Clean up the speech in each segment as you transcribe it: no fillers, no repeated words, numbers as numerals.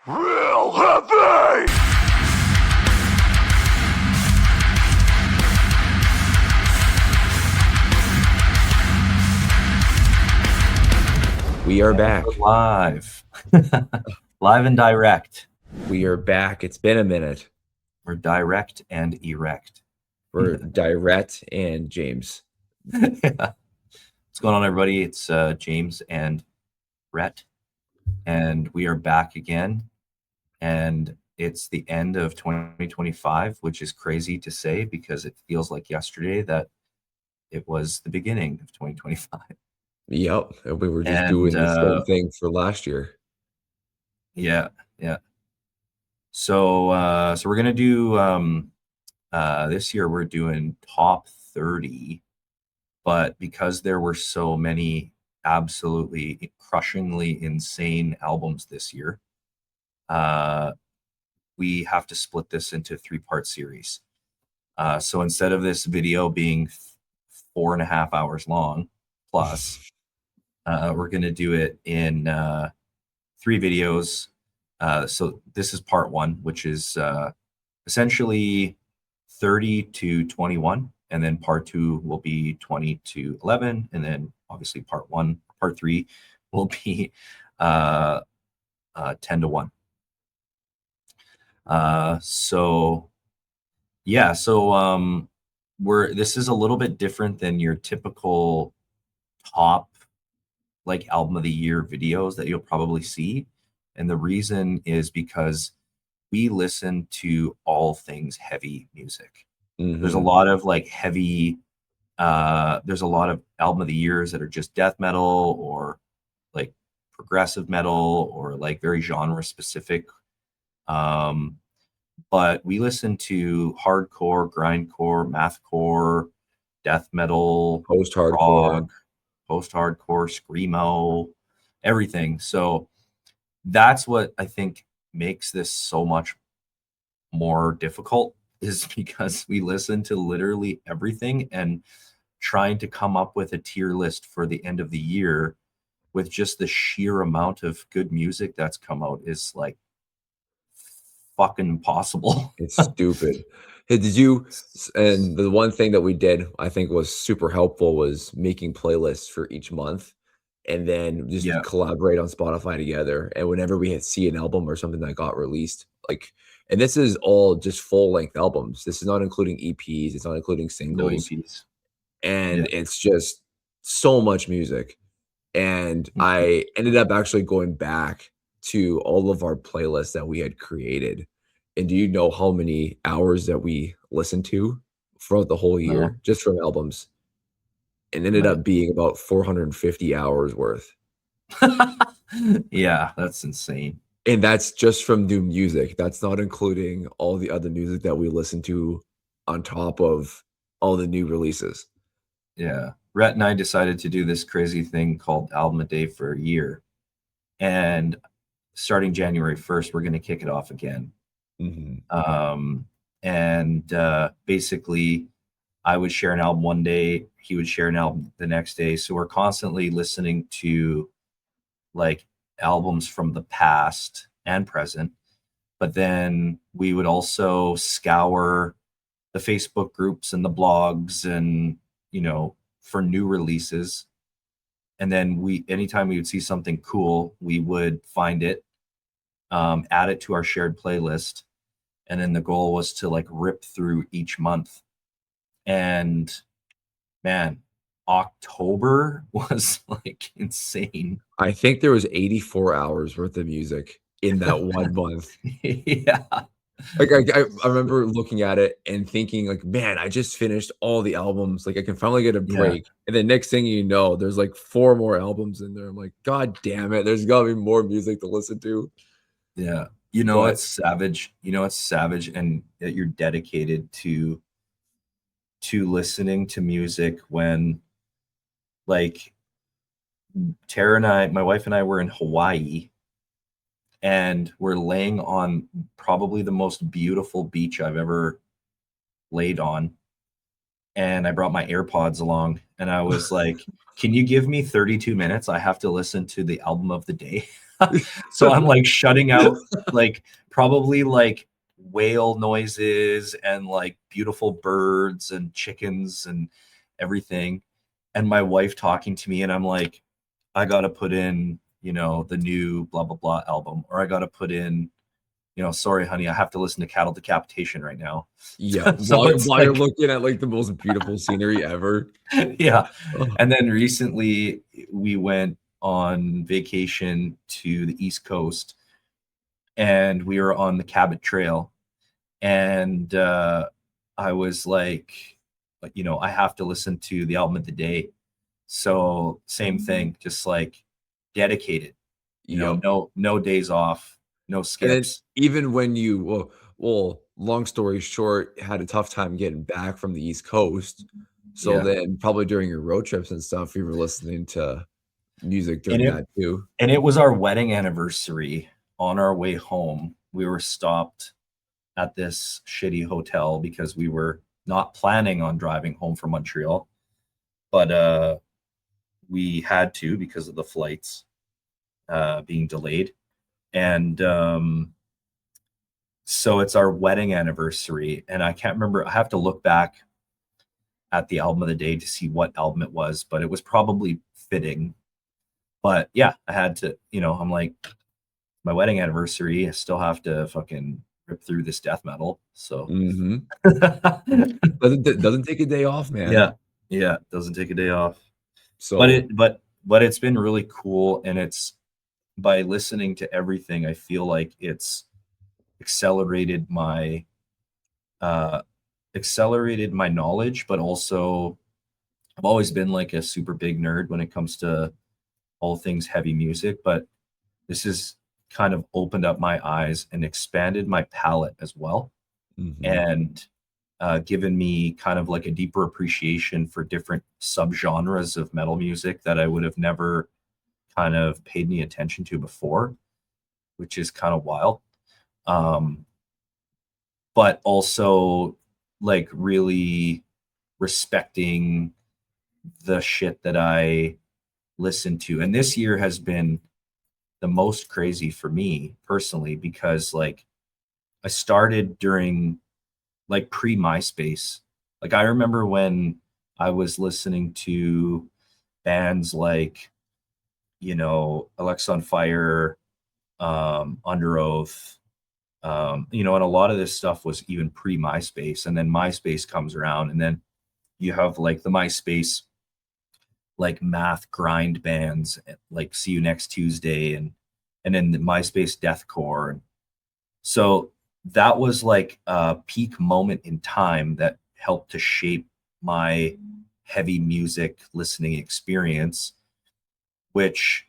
Real heavy! We are back. We're live. Live and direct. We are back. It's been a minute. We're direct and erect. We're Direct and James. Yeah. What's going on, everybody? It's James and Rhett, and we are back again. And it's the end of 2025, which is crazy to say because it feels like yesterday that it was the beginning of 2025. Yep. We were just doing the same thing for last year. Yeah. So we're gonna do this year we're doing top 30, but because there were so many absolutely crushingly insane albums this year, we have to split this into 3-part series. So instead of this video being 4.5 hours long plus, we're gonna do it in 3 videos. So this is part 1, which is essentially 30 to 21, and then part 2 will be 20 to 11, and then obviously part 3 will be 10 to 1. This is a little bit different than your typical top like album of the year videos that you'll probably see. And the reason is because we listen to all things heavy music. Mhm. There's a lot of like heavy, there's a lot of album of the years that are just death metal or like progressive metal or like very genre specific. But we listen to hardcore, grindcore, mathcore, death metal, Post-hardcore. Post-hardcore, screamo, everything. So that's what I think makes this so much more difficult, is because we listen to literally everything, and trying to come up with a tier list for the end of the year with just the sheer amount of good music that's come out is like fucking impossible. It's stupid. Hey, and the one thing that we did, I think was super helpful, was making playlists for each month and then just collaborate on Spotify together. And whenever we see an album or something that got released, and this is all just full-length albums. This is not including EPs. It's not including singles. No EPs. And it's just so much music. And I ended up actually going back to all of our playlists that we had created. And do you know how many hours that we listened to throughout the whole year, just from albums? It ended up being about 450 hours worth. Yeah, that's insane. And that's just from new music. That's not including all the other music that we listen to on top of all the new releases. Yeah. Rhett and I decided to do this crazy thing called Album a Day for a year. And starting January 1st, we're going to kick it off again. Basically, I would share an album one day, he would share an album the next day. So we're constantly listening to like albums from the past and present. But then we would also scour the Facebook groups and the blogs and, for new releases. And then anytime we would see something cool, we would find it, add it to our shared playlist. And then the goal was to like rip through each month. And man, October was like insane. I think there was 84 hours worth of music in that one month. Yeah. Like I remember looking at it and thinking like, man, I just finished all the albums. Like I can finally get a break. And the next thing you know, there's like 4 more albums in there. I'm like, God damn it. There's gotta be more music to listen to. Yeah. It's savage. It's savage, and that you're dedicated to listening to music when like Tara and I, my wife and I, were in Hawaii, and we're laying on probably the most beautiful beach I've ever laid on. and I brought my AirPods along, and I was like, "Can you give me 32 minutes? I have to listen to the album of the day." So I'm like shutting out like probably like whale noises and like beautiful birds and chickens and everything, and my wife talking to me, and I'm like, I gotta put in, you know, the new blah blah blah album, or I gotta put in, you know, sorry honey, I have to listen to Cattle Decapitation right now. Yeah, So it's while you're like, looking at like the most beautiful scenery ever. yeah. Oh, And then recently we went on vacation to the East Coast, and we were on the Cabot Trail, and I was like, you know, I have to listen to the album of the day. So same thing, just like dedicated, you know, yep. no days off, no And then skips. even when you long story short, had a tough time getting back from the East Coast. So Yeah. then probably during your road trips and stuff, you were listening to music And during that too. it was our wedding anniversary. On our way home, we were stopped at this shitty hotel because we were not planning on driving home from Montreal, but we had to because of the flights being delayed. And so it's our wedding anniversary, and I can't remember. I have to look back at the album of the day to see what album it was, but it was probably fitting. But yeah, I had to, you know, I'm like, my wedding anniversary, I still have to fucking rip through this death metal. So Mhm. Doesn't take a day off, man. yeah, yeah, doesn't take a day off. But So but it's been really cool, and it's by listening to everything, I feel like it's accelerated my uh accelerated my knowledge, but also I've always been like a super big nerd when it comes to all things heavy music, but this has kind of opened up my eyes and expanded my palette as well, mhm. and given me kind of like a deeper appreciation for different subgenres of metal music that I would have never kind of paid any attention to before, which is kind of wild. Um, but also like really respecting the shit that I listen to. And this year has been the most crazy for me personally because like I started during like pre MySpace. Like I remember when I was listening to bands like, you know, Alexa on Fire, Under Oath, you know, and a lot of this stuff was even pre MySpace. And then MySpace comes around, and then you have like the MySpace, like math grind bands, like See You Next Tuesday, and then the MySpace deathcore. And so that was like a peak moment in time that helped to shape my heavy music listening experience, which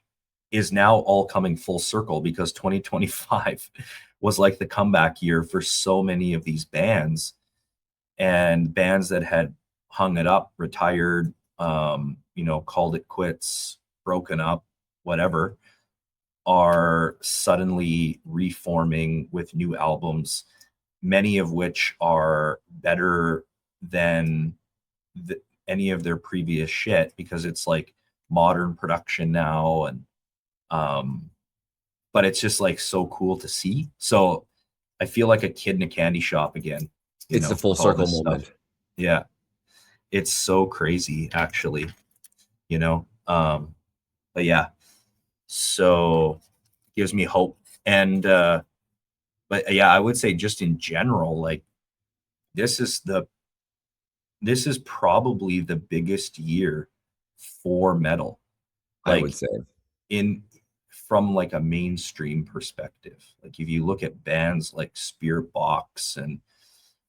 is now all coming full circle because 2025 was like the comeback year for so many of these bands, and bands that had hung it up, retired, you know, called it quits, broken up, whatever, are suddenly reforming with new albums, many of which are better than any of their previous shit because it's like modern production now. And um but it's just like so cool to see. So I feel like a kid in a candy shop again, you It's the know, full with all circle this stuff. moment. Yeah, it's so crazy actually, you know. But yeah, so gives me hope. And but yeah, I would say just in general, like this is the this is probably the biggest year for metal. I would Like say. in from like a mainstream perspective. Like if you look at bands like Spirit Box and,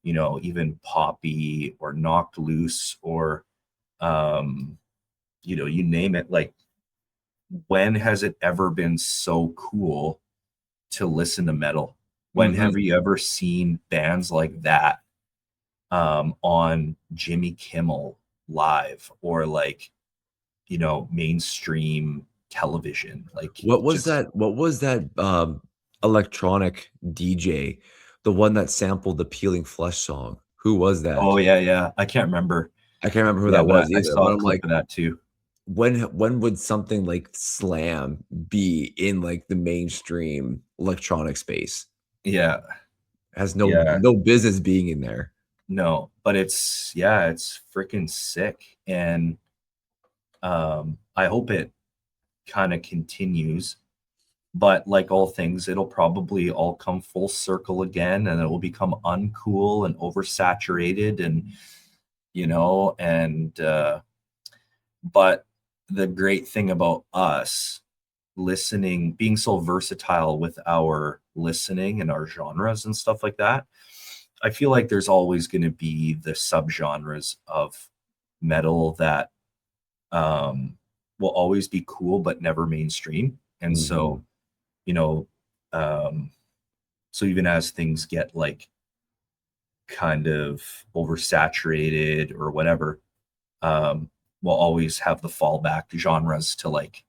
you know, even Poppy or Knocked Loose or um you know, you name it, like when has it ever been so cool to listen to metal? When have Mhm. you ever seen bands like that on Jimmy Kimmel live or like, you know, mainstream television? Like just What was that, electronic DJ? The one that sampled the Peeling Flesh song? Who was oh that? yeah, yeah. I can't remember. I can't remember who Yeah, that was but I either. saw But a I'm clip like, of that too. when would something like Slam be in like the mainstream electronic space? Yeah, It has yeah, no business being in there. no, but it's freaking sick, and I hope it kind of continues. But like all things, it'll probably all come full circle again, and it will become uncool and oversaturated, and but the great thing about us listening, being so versatile with our listening and our genres and stuff like that, I feel like there's always going to be the subgenres of metal that will always be cool but never mainstream. And so, you know, um, so even as things get like kind of oversaturated or whatever, we'll always have the fallback genres to like,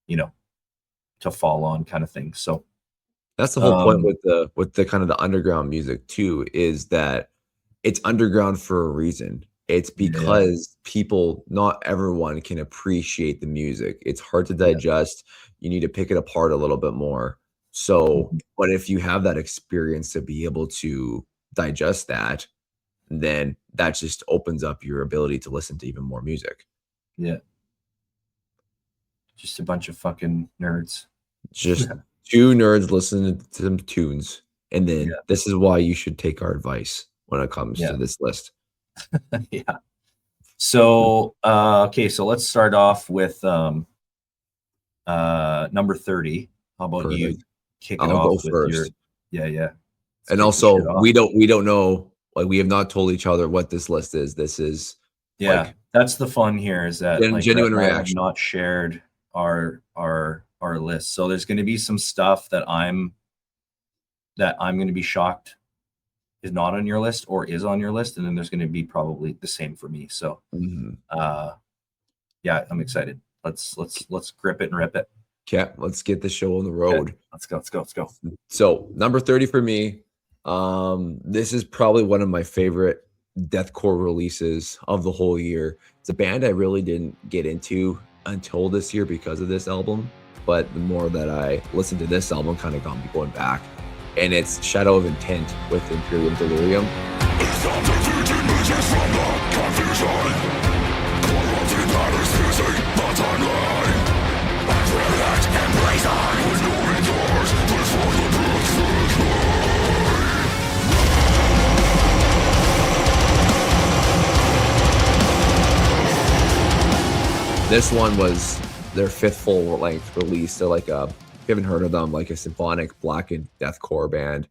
you know, to fall on kind of thing. So That's the whole point with the kind of the underground music too, is that it's underground for a reason. It's yeah, because people, not everyone can appreciate the music. It's hard to yeah, digest. You need to pick it apart a little bit more. So, mhm, but if you have that experience to be able to digest that, then that just opens up your ability to listen to even more music. yeah. Just a bunch of fucking nerds. Just two nerds listening to some tunes. And then Yeah, this is why you should take our advice when it comes yeah, to this list. yeah. So okay, so let's start off with number 30. How about you Perfect. kick it I'll off go with your first. yeah. Let's And kick the shit also, off. we don't know, like we have not told each other what this list is. This is Yeah, like that's the fun here is that like Rhett genuine and I have reaction. not shared our list. So there's going to be some stuff that I'm going to be shocked is not on your list or is on your list, and then there's going to be probably the same for me. So Mhm. yeah, I'm excited. Let's grip it and rip it. Okay, let's get the show on the Okay, road. let's go. So number 30 for me. This is probably one of my favorite deathcore releases of the whole year. It's a band I really didn't get into until this year because of this album, but the more that I listened to this album, kind of got me going back. And it's Shadow of Intent with Imperium Delirium. It's time to teach images from the confusion. Corrupting patterns fusing the timeline. Brilliant and blazing. With no doors, before the truth will fly. This one was their fifth full-length release. They're like a, if you haven't heard of them, like a symphonic blackened deathcore band.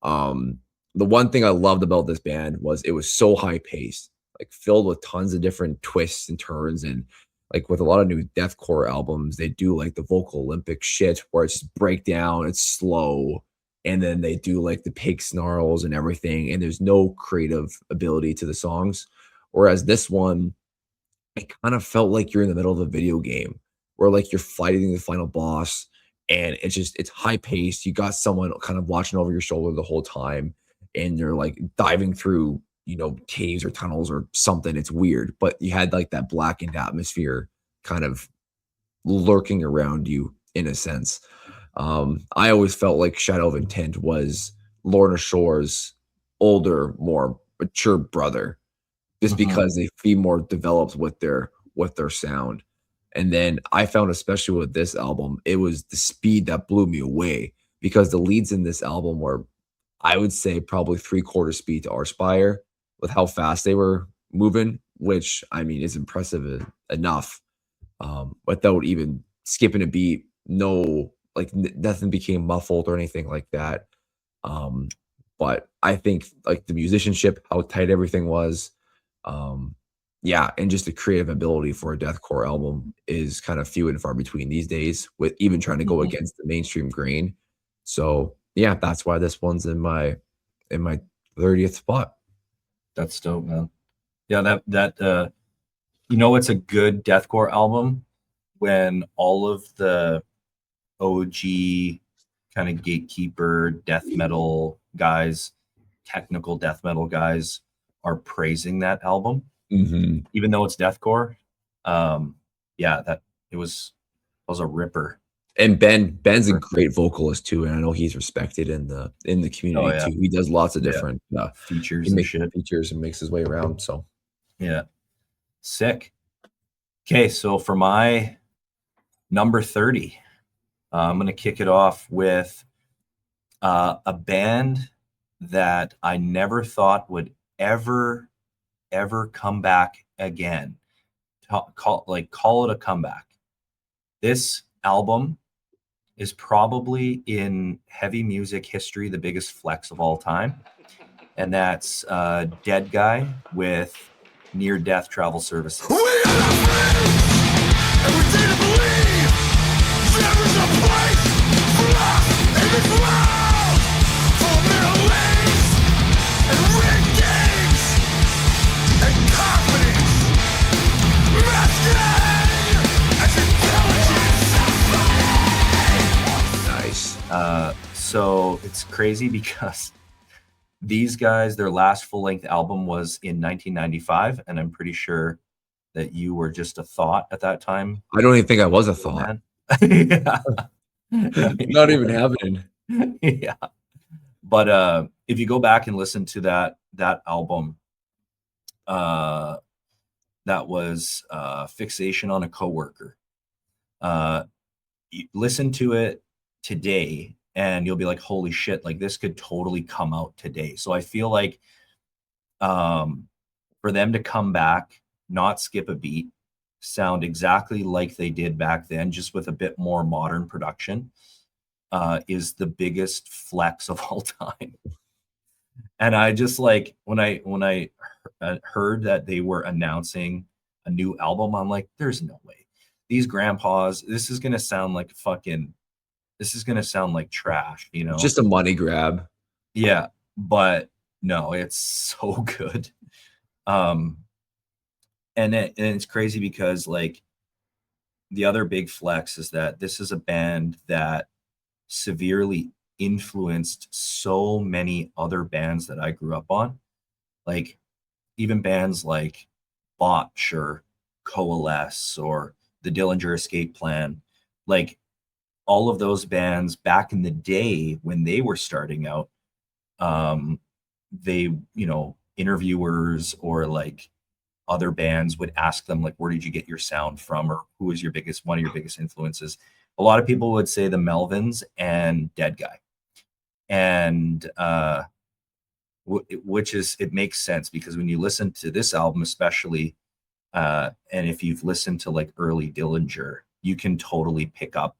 The one thing I loved about this band was it was so high paced, like filled with tons of different twists and turns. And like with a lot of new deathcore albums, they do like the vocal Olympic shit where it's just breakdown, it's slow, and then they do like the pig snarls and everything, and there's no creative ability to the songs. Whereas this one, it kind of felt like you're in the middle of a video game where like you're fighting the final boss, and it's high paced. You got someone kind of watching over your shoulder the whole time, and you're like diving through, caves or tunnels or something. It's weird, but you had like that blackened atmosphere kind of lurking around you in a sense. I always felt like Shadow of Intent was Lorna Shore's older, more mature brother, just Mhm. because they feel more developed with their sound. And then I found, especially with this album, it was the speed that blew me away, because the leads in this album were, I would say, probably 3/4 speed to Arspire with how fast they were moving, which I mean is impressive enough, without even skipping a beat. No, like nothing became muffled or anything like that. Um, but I think like the musicianship, how tight everything was, um, yeah, and just the creative ability for a deathcore album is kind of few and far between these days, with even trying to go Mhm. against the mainstream grain. So yeah, that's why this one's in my 30th spot. That's dope, man. Yeah, it's a good deathcore album when all of the OG kind of gatekeeper death metal guys, technical death metal guys are praising that album. Mhm. even though it's deathcore. Yeah, that was a ripper. And Ben's a great vocalist too, and I know he's respected in the Oh community yeah, too. He does lots of yeah, different, he features and makes shit. features and makes his way around, so. Yeah, sick. Okay, so for my number 30, I'm gonna kick it off with a band that I never thought would ever come back again. Call it a comeback. This album is probably in heavy music history the biggest flex of all time, and that's Deadguy with Near Death Travel Services. We are not free, and we didn't believe there is a place for us in this world, full of Middle East and rigged games and companies masquerading as intelligence. Nice. So it's crazy because these guys, their last full-length album was in 1995, and I'm pretty sure that you were just a thought at that time. I don't even think I was a thought. Yeah. Not even happening. Yeah. But if you go back and listen to that album, that was Fixation on a Coworker. Listen to it today and you'll be like, holy shit, like this could totally come out today. So I feel like for them to come back, not skip a beat, sound exactly like they did back then, just with a bit more modern production, is the biggest flex of all time. And I just like when I heard that they were announcing a new album, I'm like, there's no way. These grandpas, this is gonna sound like trash, you know? Just a money grab. Yeah, but no, it's so good. And it's crazy because like the other big flex is that this is a band that severely influenced so many other bands that I grew up on. Like even bands like Botch or Coalesce or the Dillinger Escape Plan, like all of those bands back in the day when they were starting out, they, you know, interviewers or like other bands would ask them like, where did you get your sound from, or who is one of your biggest influences? A lot of people would say the Melvins and Deadguy, and which is, it makes sense because when you listen to this album especially, and if you've listened to like early Dillinger, you can totally pick up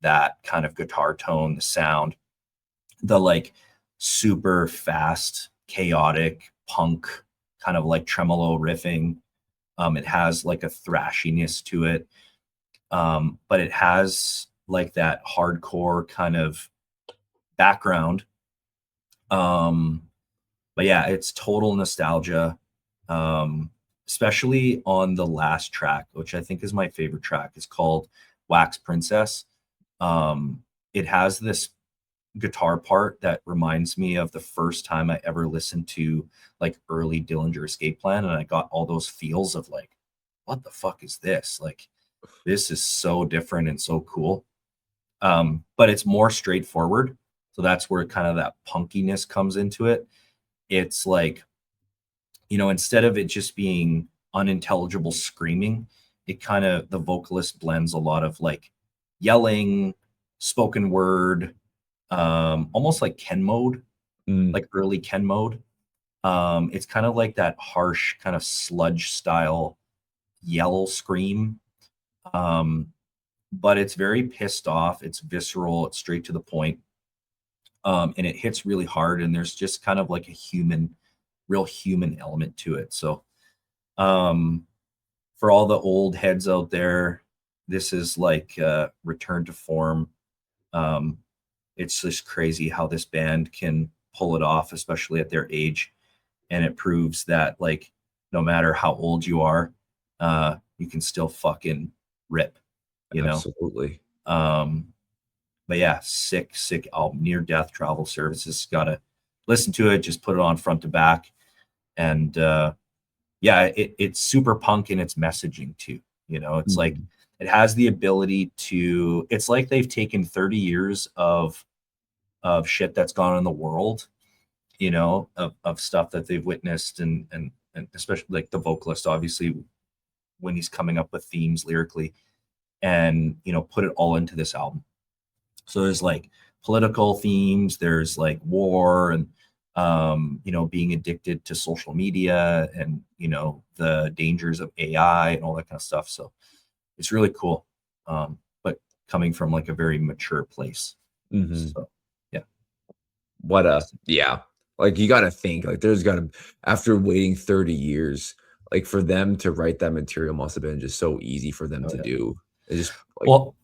that kind of guitar tone, the sound, the like super fast, chaotic punk kind of like tremolo riffing. It has like a thrashiness to it, but it has like that hardcore kind of background. But yeah, it's total nostalgia, especially on the last track, which I think is my favorite track. It's called Wax Princess. It has this guitar part that reminds me of the first time I ever listened to like early Dillinger Escape Plan, and I got all those feels of like, what the fuck is this? Like, this is so different and so cool. But it's more straightforward. So that's where kind of that punkiness comes into it. It's like, you know, instead of it just being unintelligible screaming, it kind of, the vocalist blends a lot of like yelling, spoken word, almost like Ken mode, like early Ken mode. It's kind of like that harsh kind of sludge style yell scream. But it's very pissed off. It's visceral. It's straight to the point. And it hits really hard. And there's just kind of like a real human element to it. So, for all the old heads out there, this is like return to form. It's just crazy how this band can pull it off, especially at their age. And it proves that like, no matter how old you are, you can still fucking rip, you know? Absolutely. But yeah, sick album. Near Death Travel Services. Gotta listen to it, just put it on front to back. And yeah, it's super punk in its messaging too. You know, it's like it has the ability to. It's like they've taken 30 years of shit that's gone on in the world, you know, of stuff that they've witnessed, and especially like the vocalist, obviously, when he's coming up with themes lyrically, and you know, put it all into this album. So there's like political themes, there's like war, and you know, being addicted to social media, and you know, the dangers of AI and all that kind of stuff. So it's really cool, but coming from like a very mature place. So yeah, What yeah. Like you gotta think, like there's gotta after waiting 30 years, like for them to write that material must have been just so easy for them to do. It's just like well,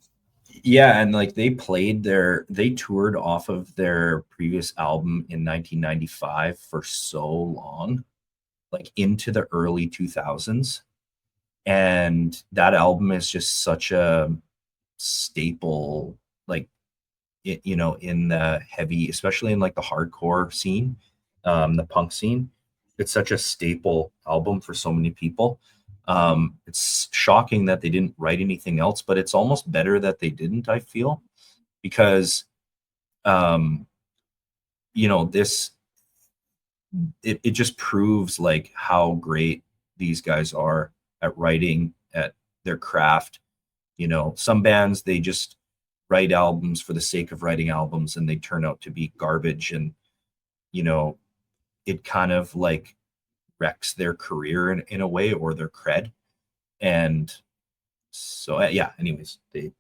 yeah, and like they toured off of their previous album in 1995 for so long, like into the early 2000s. And that album is just such a staple, like you know, in the heavy, especially in like the hardcore scene, the punk scene. It's such a staple album for so many people. It's shocking that they didn't write anything else, but it's almost better that they didn't, I feel, because you know, it just proves like how great these guys are at writing, at their craft. You know, some bands, they just write albums for the sake of writing albums, and they turn out to be garbage, and you know, it kind of like wrecks their career in a way, or their cred. And so yeah, anyways, they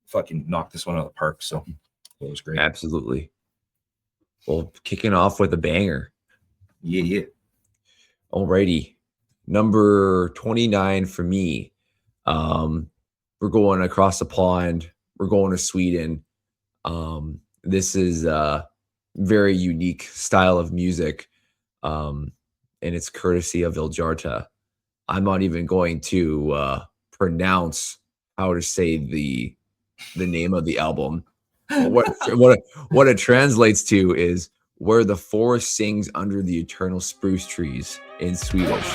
fucking knocked this one out of the park, so it was great. absolutely. Well, kicking off with a banger. Yeah. Alrighty. Number 29 for me. We're going across the pond. We're going to Sweden. This is a very unique style of music. And it's courtesy of Vildhjarta. I'm not even going to pronounce how to say the name of the album. What it translates to is where the forest sings under the eternal spruce trees in Swedish.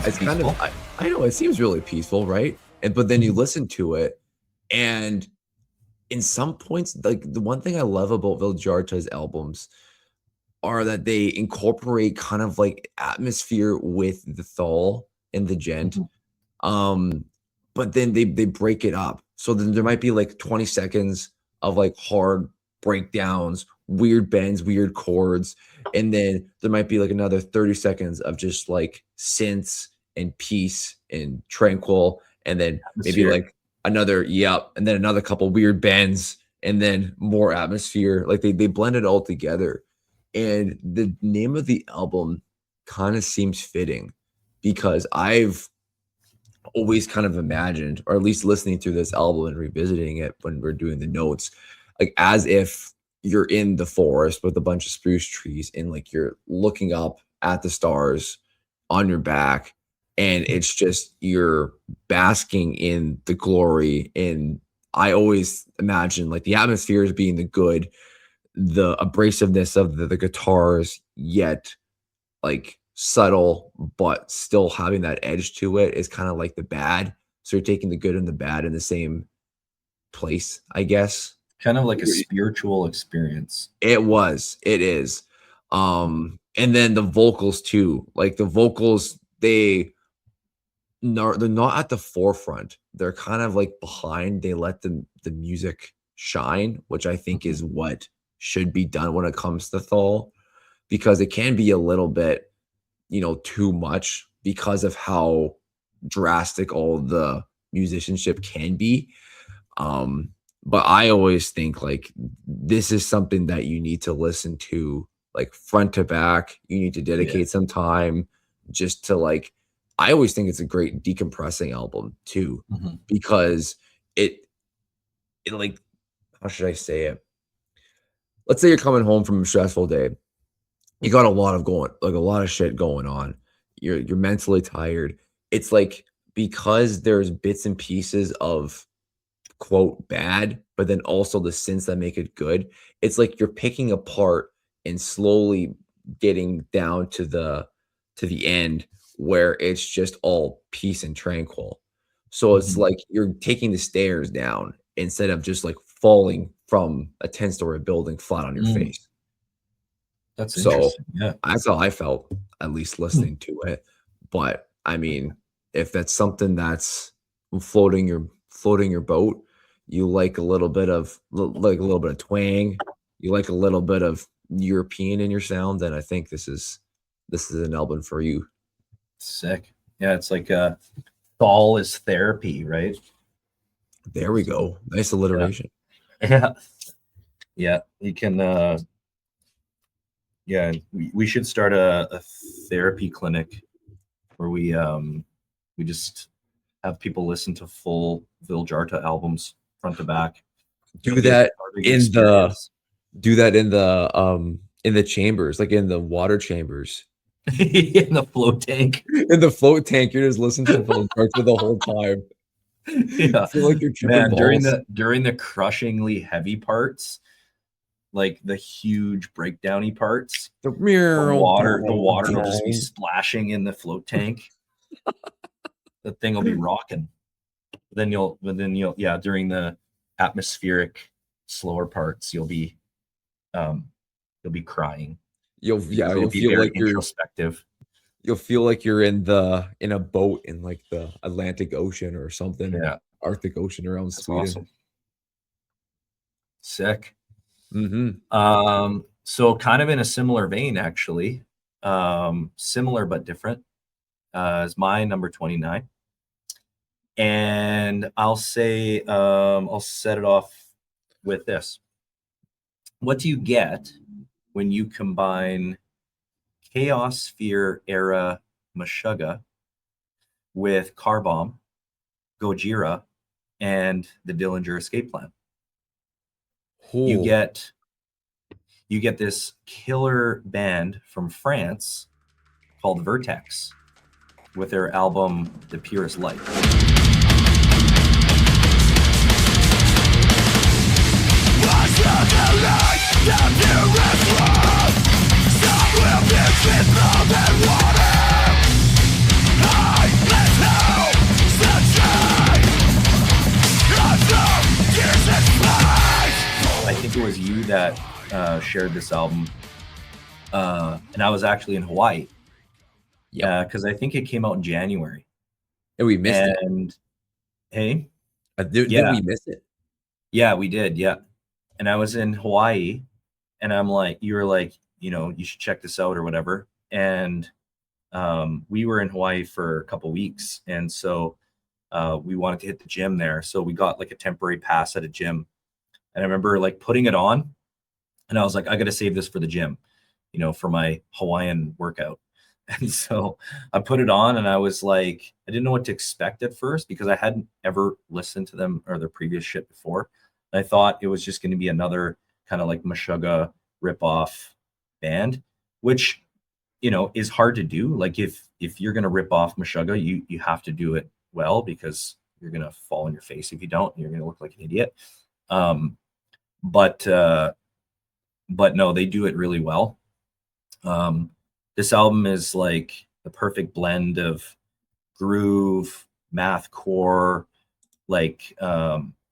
It's kind of, I know it seems really peaceful, right? But then you listen to it, and in some points, like the one thing I love about Vildhjarta's albums are that they incorporate kind of like atmosphere with the thal and the gent. But then they break it up. So then there might be like 20 seconds of like hard breakdowns, weird bends, weird chords, and then there might be like another 30 seconds of just like synths and peace and tranquil, and then maybe like another and then another couple weird bends, and then more atmosphere. Like they blend it all together. And the name of the album kind of seems fitting because I've always kind of imagined, or at least listening through this album and revisiting it when we're doing the notes, like as if you're in the forest with a bunch of spruce trees and like you're looking up at the stars on your back, and it's just you're basking in the glory. And I always imagine like the atmosphere as being the good, the abrasiveness of the guitars, yet like subtle, but still having that edge to it is kind of like the bad. So you're taking the good and the bad in the same place, I guess. Kind of like a spiritual experience. It is. And then the vocals too. Like the vocals, they're not at the forefront. They're kind of like behind. They let the music shine, which I think is what should be done when it comes to thal, because it can be a little bit, you know, too much because of how drastic all the musicianship can be. But I always think like this is something that you need to listen to like front to back. You need to dedicate some time just to like, I always think it's a great decompressing album too, because it like, how should I say it? let's say you're coming home from a stressful day. You got a lot of shit going on. You're mentally tired. It's like because there's bits and pieces of quote bad, but then also the synths that make it good. It's like you're picking apart and slowly getting down to the end where it's just all peace and tranquil. So it's Mhm. like you're taking the stairs down instead of just like falling from a 10-story building flat on your Mm, face. that's So interesting. Yeah. that's how I felt, at least Hmm. listening to it. But I mean, if that's something that's floating your boat, you like a little bit of like a little bit of twang, you like a little bit of European in your sound, then I think this is an album for you. Sick. Yeah, it's like fall is therapy, right? There we So go. Nice yeah. alliteration. Yeah. Yeah. You can yeah, we should start a therapy clinic where we just have people listen to full Vildhjarta albums front to back. Do Get that part of the in the experience. do that in the chambers, like in the water chambers. In the float tank. In the float tank, you're just listening to Vildhjarta the whole time. Yeah. Feel like you're tripping Man, during balls. the crushingly heavy parts, like the huge breakdowny parts, The the water will just be splashing in the float tank. The thing will be rocking. Yeah, during the atmospheric slower parts, um you'll be crying because it'll You'll be feel very like introspective. you're in a boat in like the Atlantic Ocean or something, Yeah, Arctic Ocean around that's Sweden. awesome. Sick. Mhm. So kind of in a similar vein, actually, similar but different, is my number 29. And I'll say, I'll set it off with this. What do you get when you combine Chaos Sphere era Meshuggah with Car Bomb, Gojira, and the Dillinger Escape Plan? You Cool. get this killer band from France called Vertex with their album The Purest Light. I think it was you that shared this album, and I was actually in Hawaii. Yep. Because I think it came out in January. And we missed it. And hey, Did we miss it? yeah, we did, yeah. And I was in Hawaii, and I'm like, you were like, you should check this out or whatever. And we were in Hawaii for a couple weeks, and so we wanted to hit the gym there. So we got like a temporary pass at a gym, and I remember like putting it on, and I was like, I got to save this for the gym, for my Hawaiian workout. And so I put it on, and I was like, I didn't know what to expect at first because I hadn't ever listened to them or their previous shit before. And I thought it was just going to be another kind of like Meshuggah ripoff band, which is hard to do. Like if you're going to rip off Meshuggah, you have to do it well because you're going to fall on your face if you don't. You're going to look like an idiot. But no, they do it really well. This album is like the perfect blend of groove, mathcore, like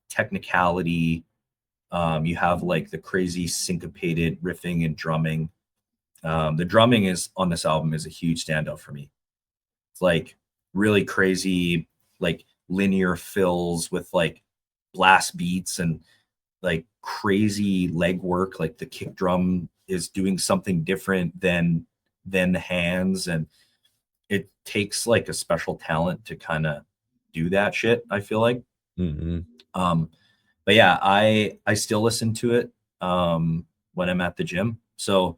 technicality. You have like the crazy syncopated riffing and drumming. The drumming is on this album is a huge standout for me. It's like really crazy, like linear fills with like blast beats and like crazy leg work. Like the kick drum is doing something different than the hands, and it takes like a special talent to kind of do that shit, I feel like. Mhm. But yeah, I still listen to it when I'm at the gym. So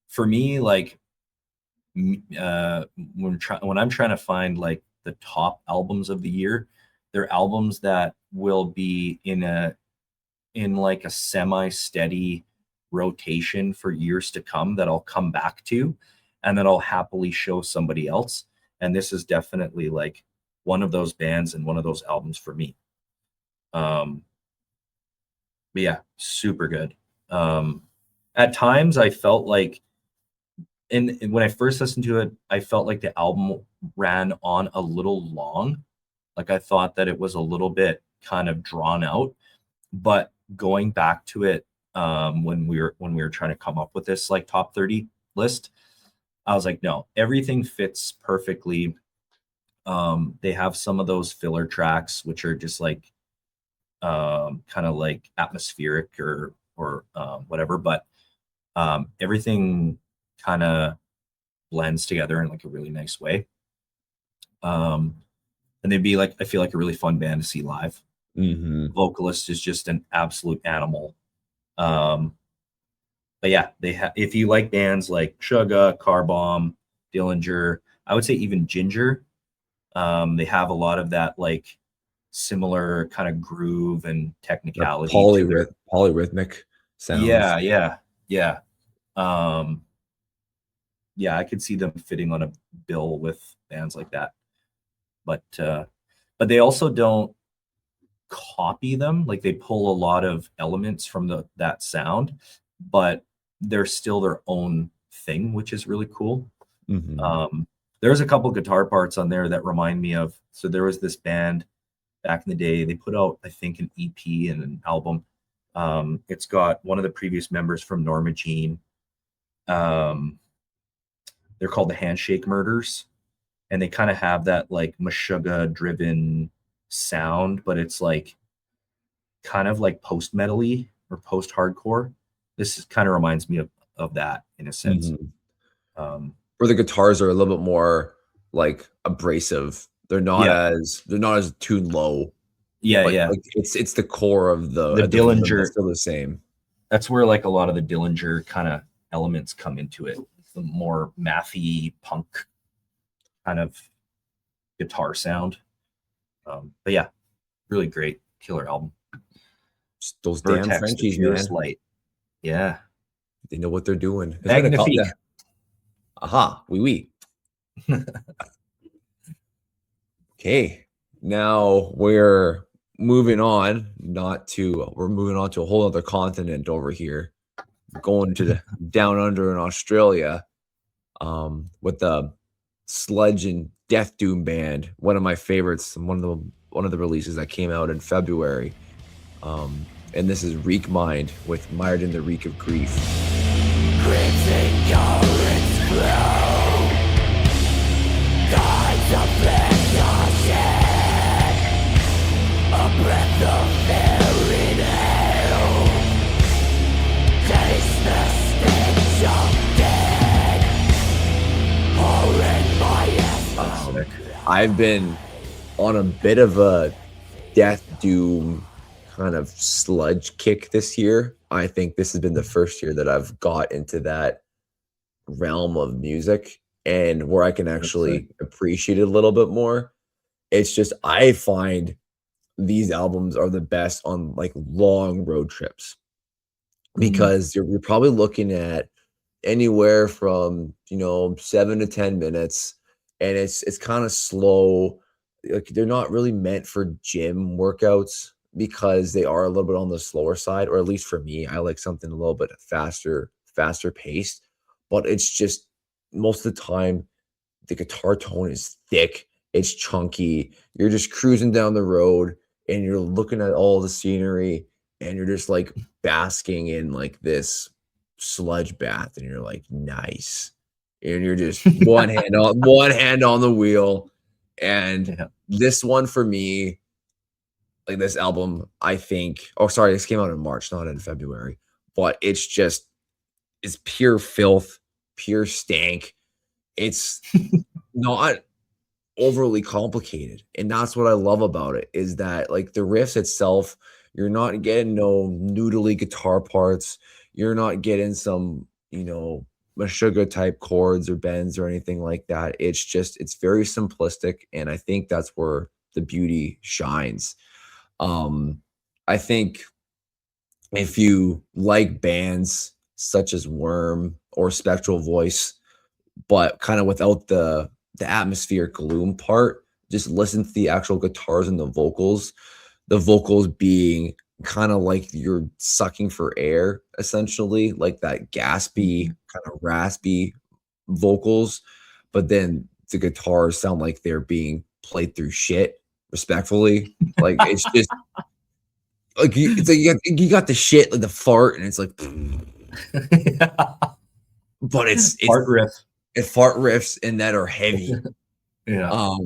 for me, like when I'm trying to find like the top albums of the year, they're albums that will be in like a semi-steady rotation for years to come that I'll come back to and that I'll happily show somebody else. And this is definitely like one of those bands and one of those albums for me. But yeah, super good. At times I felt like, and when I first listened to it, I felt like the album ran on a little long. Like I thought that it was a little bit kind of drawn out, but going back to it, when we were trying to come up with this like top 30 list, I was like, no, everything fits perfectly. They have some of those filler tracks, which are just like, kind of like atmospheric or whatever, but everything kind of blends together in like a really nice way. And they'd be like, I feel like a really fun band to see live. Vocalist is just an absolute animal. But yeah, if you like bands like Sjunger, Car Bomb, Dillinger, I would say even Ginger, they have a lot of that like similar kind of groove and technicality. Polyrhythmic sounds. Yeah. Yeah, I could see them fitting on a bill with bands like that. But they also don't copy them. Like they pull a lot of elements from that sound, but they're still their own thing, which is really cool. There's a couple guitar parts on there that remind me of, so there was this band back in the day, they put out, I think, an EP and an album. It's got one of the previous members from Norma Jean. They're called the Handshake Murders, and they kind of have that like Meshuggah driven sound, but it's like kind of like post metal-y or post hardcore. This kind of reminds me of that in a sense. Where the guitars are a little bit more like abrasive. They're not as tuned low. Yeah. Like it's the core of the Dillinger. Still the same. That's where like a lot of the Dillinger kind of elements come into it. It's the more mathy punk kind of guitar sound. But yeah, really great, killer album. Just those Vertex, damn Frenchies, the Purest man. Light. Yeah, They know what they're doing. Magnifique. Aha, oui. Okay, now we're moving on. We're moving on to a whole other continent over here. Going to the down under in Australia, with the sludge and death doom band. One of my favorites. One of the releases that came out in February. And this is Reekmind with Mired in the Reek of Grief. Crimson currents flow, tides of exhaustion, a breath of air in hell, taste the stench of dead, horrid by I've been on a bit of a death doom kind of sludge kick this year. I think this has been the first year that I've got into that realm of music and where I can actually appreciate it a little bit more. It's just, I find these albums are the best on like long road trips because you're probably looking at anywhere from 7 to 10 minutes, and it's kind of slow. Like they're not really meant for gym workouts because they are a little bit on the slower side, or at least for me, I like something a little bit faster paced. But it's just most of the time the guitar tone is thick, it's chunky. You're just cruising down the road and you're looking at all the scenery and you're just like basking in like this sludge bath, and you're like, nice. And you're just one hand on the wheel. And this one for me, like this album, I think, this came out in March, not in February, but it's pure filth, pure stank. It's not overly complicated. And that's what I love about it, is that like the riffs itself, you're not getting no noodly guitar parts. You're not getting some, Meshuggah type chords or bends or anything like that. It's very simplistic. And I think that's where the beauty shines. I think if you like bands such as Worm or Spectral Voice, but kind of without the atmospheric gloom part. Just listen to the actual guitars and the vocals being kind of like you're sucking for air, essentially, like that gaspy, kind of raspy vocals, but then the guitars sound like they're being played through shit, respectfully. Like it's just like it's like you got the shit, like the fart, and it's like, but it's Fart riff. fart riffs and that are heavy. Yeah.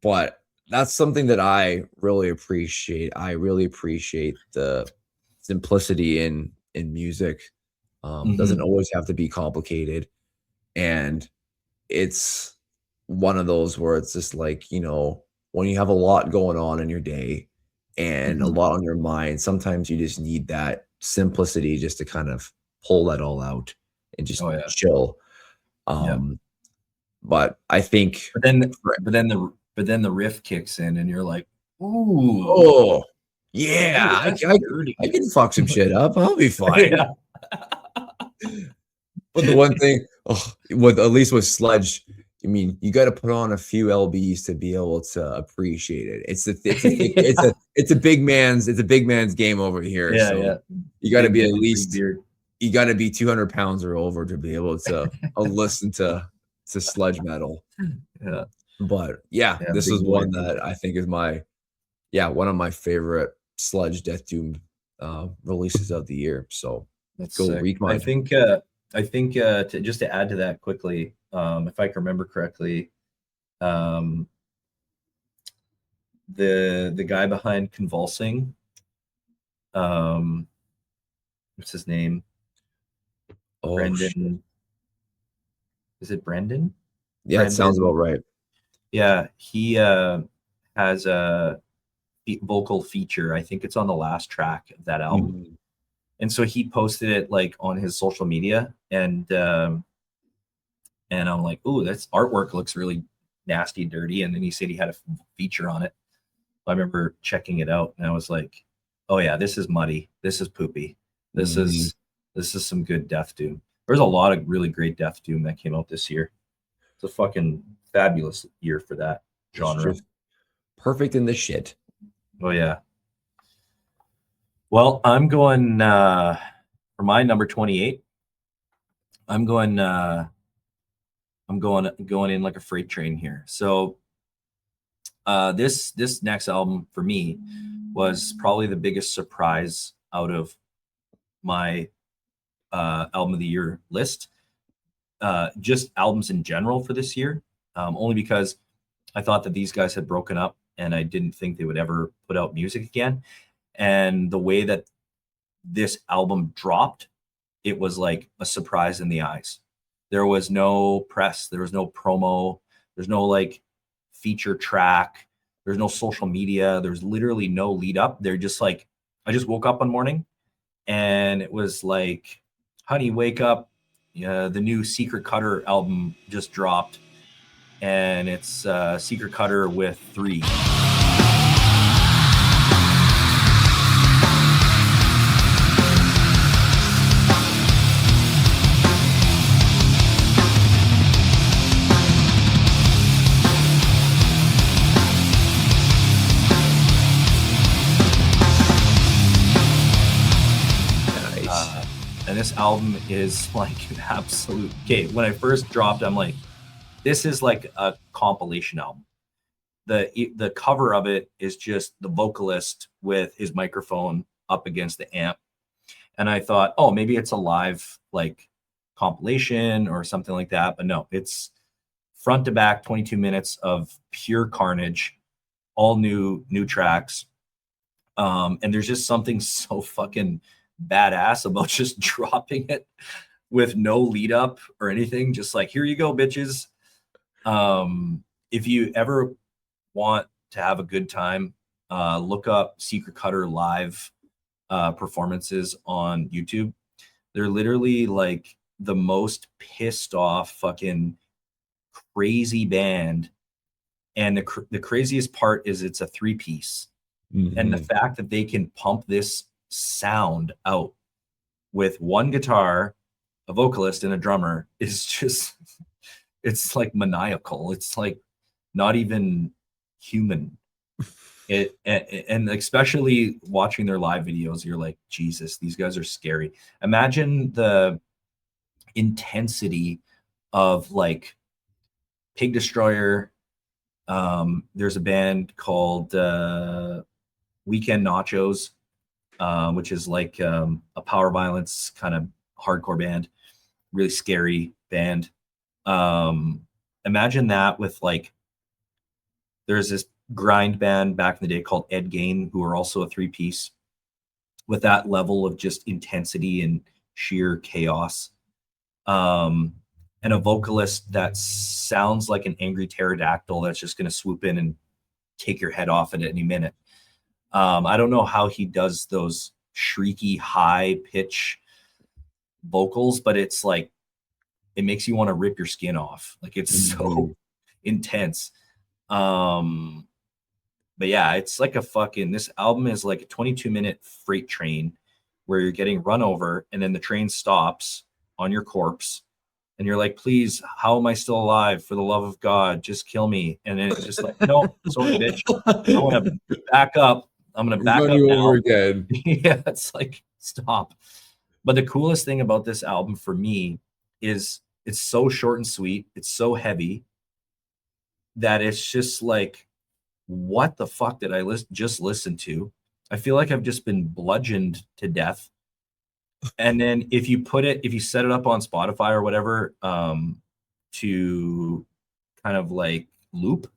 But that's something that I really appreciate. I really appreciate the simplicity in music. Doesn't always have to be complicated. And it's one of those where it's just like, you know, when you have a lot going on in your day and a lot on your mind, sometimes you just need that simplicity just to kind of pull that all out and just chill. But I think but then the riff kicks in and you're like, ooh, oh yeah, ooh, I can fuck some shit up. I'll be fine. Yeah. But the one thing, with at least with sludge, I mean, you got to put on a few lbs to be able to appreciate it. It's a big man's game over here. Yeah, so you got to be at least you got to be 200 pounds or over to be able to listen to sludge metal. Yeah. But this is one that I think is one of my favorite sludge death doom releases of the year. So let's go Reekmind. I think just to add to that quickly, if I can remember correctly, the guy behind Convulsing, what's his name? Brendan. Shit. Is it Brendan? Yeah, Brendan. It sounds about right. Yeah, he has a vocal feature. I think it's on the last track of that album. And so he posted it like on his social media, and I'm like, "Ooh, that's artwork looks really nasty, dirty." And then he said he had a feature on it. I remember checking it out, and I was like, "Oh yeah, this is muddy. This is poopy. This is some good death doom." There's a lot of really great death doom that came out this year. It's a fucking fabulous year for that genre. Perfect in the shit. Oh yeah. Well, I'm going for my number 28. I'm going in like a freight train here. So this next album for me was probably the biggest surprise out of my album of the year list. Just albums in general for this year, only because I thought that these guys had broken up and I didn't think they would ever put out music again. And the way that this album dropped, it was like a surprise in the eyes. There was no press, there was no promo, there's no like feature track, there's no social media, there's literally no lead up. They're just like, I just woke up one morning and it was like, honey, wake up. The new Secret Cutter album just dropped, and it's Secret Cutter with 3. And this album is like an absolute when I first dropped, I'm like, this is like a compilation album. The cover of it is just the vocalist with his microphone up against the amp. And I thought, oh, maybe it's a live like compilation or something like that. But no, it's front to back, 22 minutes of pure carnage, all new tracks. And there's just something so fucking badass about just dropping it with no lead up or anything, just like, here you go, bitches. If you ever want to have a good time, look up Secret Cutter live performances on YouTube. They're literally like the most pissed off fucking crazy band, and the craziest part is it's a 3-piece. And the fact that they can pump this sound out with one guitar, a vocalist, and a drummer is just, it's like maniacal. It's like not even human. And especially watching their live videos, you're like, Jesus, these guys are scary. Imagine the intensity of like Pig Destroyer. There's a band called Weekend Nachos, which is like a power violence kind of hardcore band, really scary band. Imagine that with like, there's this grind band back in the day called Ed Gain, who are also a 3-piece, with that level of just intensity and sheer chaos. And a vocalist that sounds like an angry pterodactyl that's just going to swoop in and take your head off at any minute. I don't know how he does those shrieky high pitch vocals, but it's like, it makes you want to rip your skin off. Like, it's so intense. But yeah, it's like a fucking, this album is like a 22-minute freight train where you're getting run over and then the train stops on your corpse and you're like, please, how am I still alive? For the love of God, just kill me. And then it's just like, no, sorry, bitch. I want to back up. I'm going to back up you now. over again. Yeah, it's like, stop. But the coolest thing about this album for me is it's so short and sweet. It's so heavy that it's just like, what the fuck did I just listen to? I feel like I've just been bludgeoned to death. And then if you set it up on Spotify or whatever, to kind of like loop,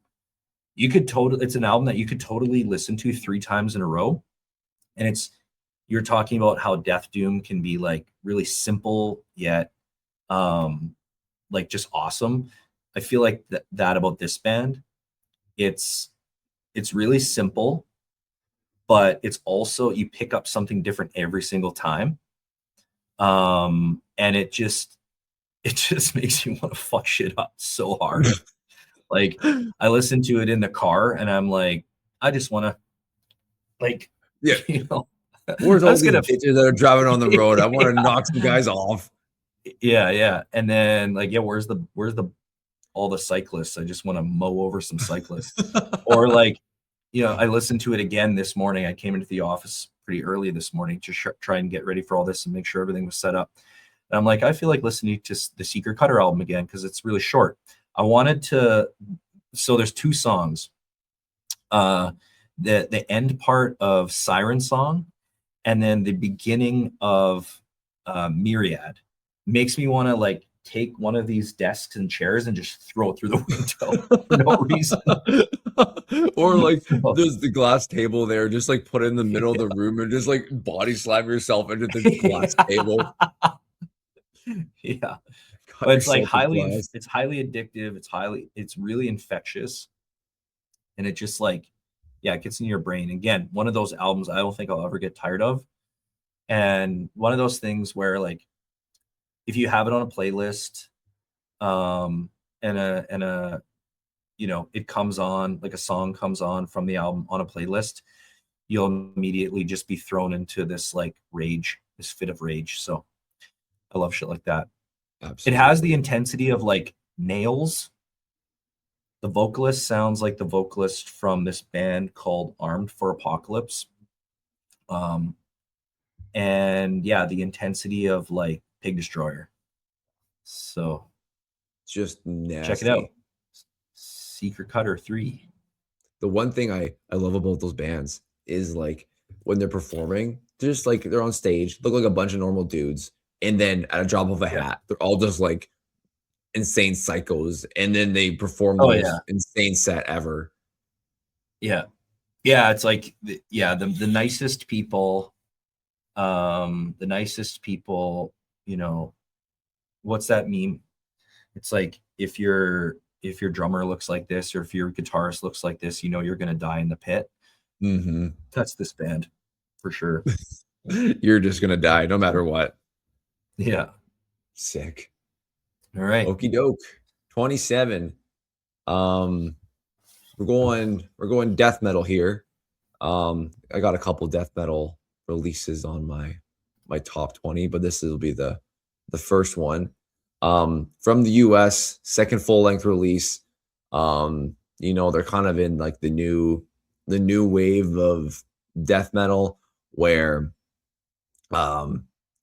it's an album that you could totally listen to 3 times in a row. And you're talking about how Death Doom can be like really simple, yet like just awesome. I feel like that about this band. It's really simple, but it's also, you pick up something different every single time. And it just makes you want to fuck shit up so hard. Like, I listen to it in the car and I'm like, I just want to, like, Yeah. you know, Where's all these bitches that are driving on the road? I want to knock some guys off. Yeah. And then like, yeah, where's all the cyclists? I just want to mow over some cyclists. Or like, you know, I listened to it again this morning. I came into the office pretty early this morning to try and get ready for all this and make sure everything was set up. And I'm like, I feel like listening to the Secret Cutter album again because it's really short. So there's 2 songs. The end part of Siren Song and then the beginning of Myriad makes me want to like take one of these desks and chairs and just throw it through the window for no reason. Or like there's the glass table there, just like put it in the middle of the room and just like body slam yourself into the glass table. Yeah. But it's like it's highly addictive. It's really infectious. And it just like, yeah, it gets in your brain. Again, one of those albums I don't think I'll ever get tired of. And one of those things where like, if you have it on a playlist, and a you know, it comes on, like a song comes on from the album on a playlist, you'll immediately just be thrown into this like rage, this fit of rage. So I love shit like that. Absolutely. It has the intensity of like Nails. The vocalist sounds like the vocalist from this band called Armed for Apocalypse. And yeah, the intensity of like Pig Destroyer. So just nasty. Check it out. Secret Cutter 3. The one thing I love about those bands is like when they're performing, just like they're on stage, look like a bunch of normal dudes, and then at a drop of a hat, they're all just like insane psychos, and then they perform the most insane set ever. Yeah, it's like the nicest people. The nicest people, you know, what's that meme? It's like if your drummer looks like this, or if your guitarist looks like this, you know you're gonna die in the pit. Mm-hmm. That's this band for sure. You're just gonna die no matter what. Yeah. Sick. All right. Okie doke. 27. We're going death metal here. I got a couple death metal releases on my my top 20, but this will be the first one. From the US, second full-length release. They're kind of in like the new wave of death metal where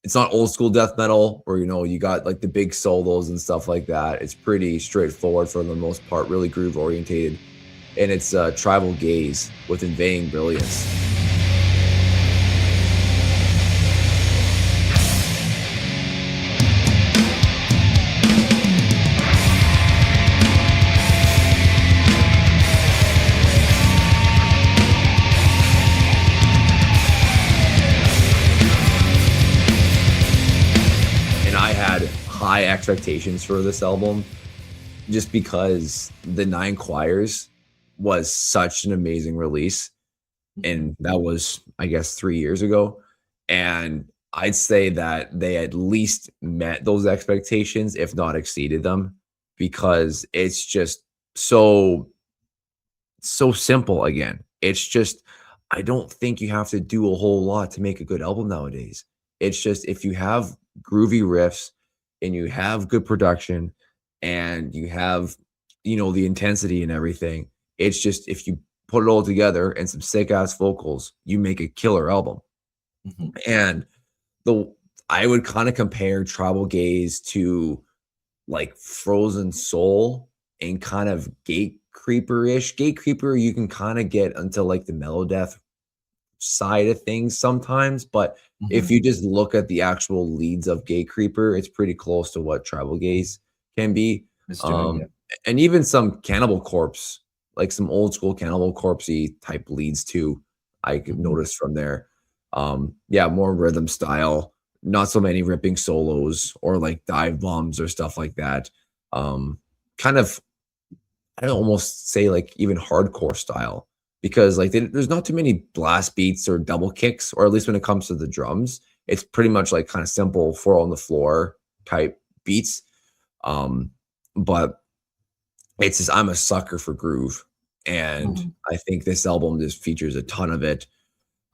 it's not old school death metal where you got like the big solos and stuff like that. It's pretty straightforward for the most part, really groove orientated. And it's Tribal Gaze with Inveighing Brilliance. High expectations for this album just because the 9 Choirs was such an amazing release, and that was, I guess, 3 years ago, and I'd say that they at least met those expectations, if not exceeded them, because it's just so simple. Again, it's just, I don't think you have to do a whole lot to make a good album nowadays. It's just, if you have groovy riffs and you have good production and you have, the intensity and everything, it's just, if you put it all together and some sick ass vocals, you make a killer album. And I would kind of compare Tribal Gaze to like Frozen Soul and kind of Gatecreeper-ish. Gatecreeper, you can kind of get until like the Melodeath side of things sometimes, but if you just look at the actual leads of Gatecreeper, it's pretty close to what Tribal Gaze can be. And even some Cannibal Corpse, like some old school Cannibal Corpse-y type leads too, I could notice from there. More rhythm style, not so many ripping solos or like dive bombs or stuff like that. Kind of, I'd almost say like even hardcore style, because like there's not too many blast beats or double kicks, or at least when it comes to the drums, it's pretty much like kind of simple 4 on the floor type beats. But it's just, I'm a sucker for groove, and I think this album just features a ton of it.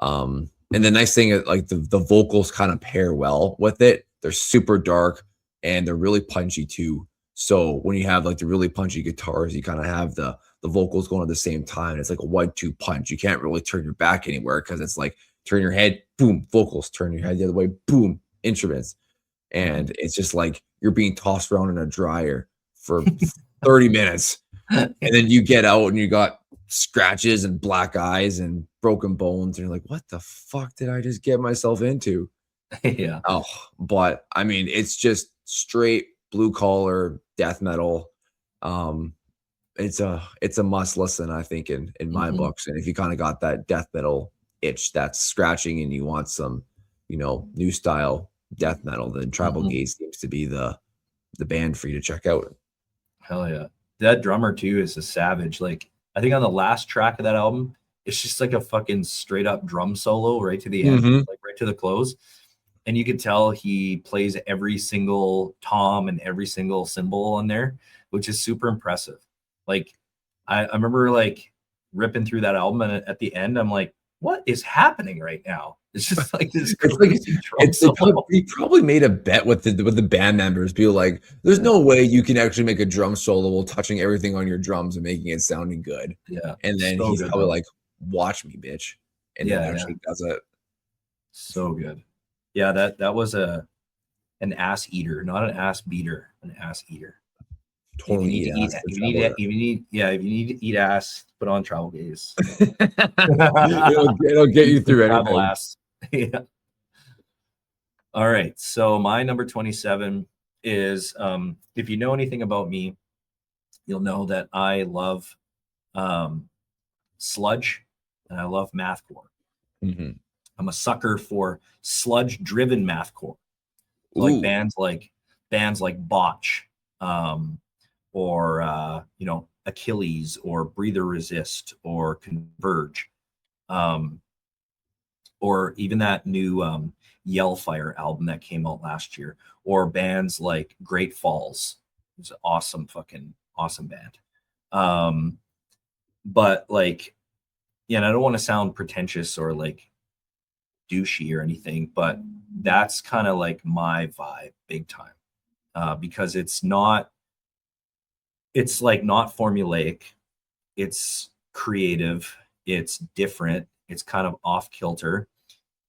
And the nice thing is like the vocals kind of pair well with it. They're super dark and they're really punchy too. So when you have like the really punchy guitars, you kind of have the vocals going at the same time. It's like a 1-2 punch. You can't really turn your back anywhere because it's like turn your head, boom, vocals, turn your head the other way, boom, instruments. And it's just like you're being tossed around in a dryer for 30 minutes. And then you get out and you got scratches and black eyes and broken bones. And you're like, what the fuck did I just get myself into? Yeah. Oh, but I mean, it's just straight blue collar death metal. It's a must listen, I think, in my books. And if you kind of got that death metal itch that's scratching and you want some, new style death metal, then Tribal Gaze seems to be the band for you to check out. Hell yeah. That drummer too is a savage. Like, I think on the last track of that album, it's just like a fucking straight up drum solo right to the end, like right to the close. And you can tell he plays every single tom and every single cymbal on there, which is super impressive. Like, I remember like ripping through that album, and at the end, I'm like, what is happening right now? It's just like this crazy drum solo. He probably made a bet with the band members, be like, there's no way you can actually make a drum solo while touching everything on your drums and making it sounding good. Yeah. And then he's probably like, watch me, bitch. And then actually does it. So good. Yeah, that was an ass eater, not an ass beater, an ass eater. Totally if you need to eat ass, put on Tribal Gaze. it'll get you through anything. Ass. Yeah. All right. So my number 27 is, if you know anything about me, you'll know that I love sludge and I love mathcore. I'm a sucker for sludge-driven mathcore. Like bands like Botch, or Achilles, or Breather Resist, or Converge, or even that new Yellfire album that came out last year, or bands like Great Falls. It's an awesome band. But like, and I don't want to sound pretentious or like douchey or anything, but that's kind of like my vibe big time. Because it's like not formulaic, it's creative, it's different, it's kind of off kilter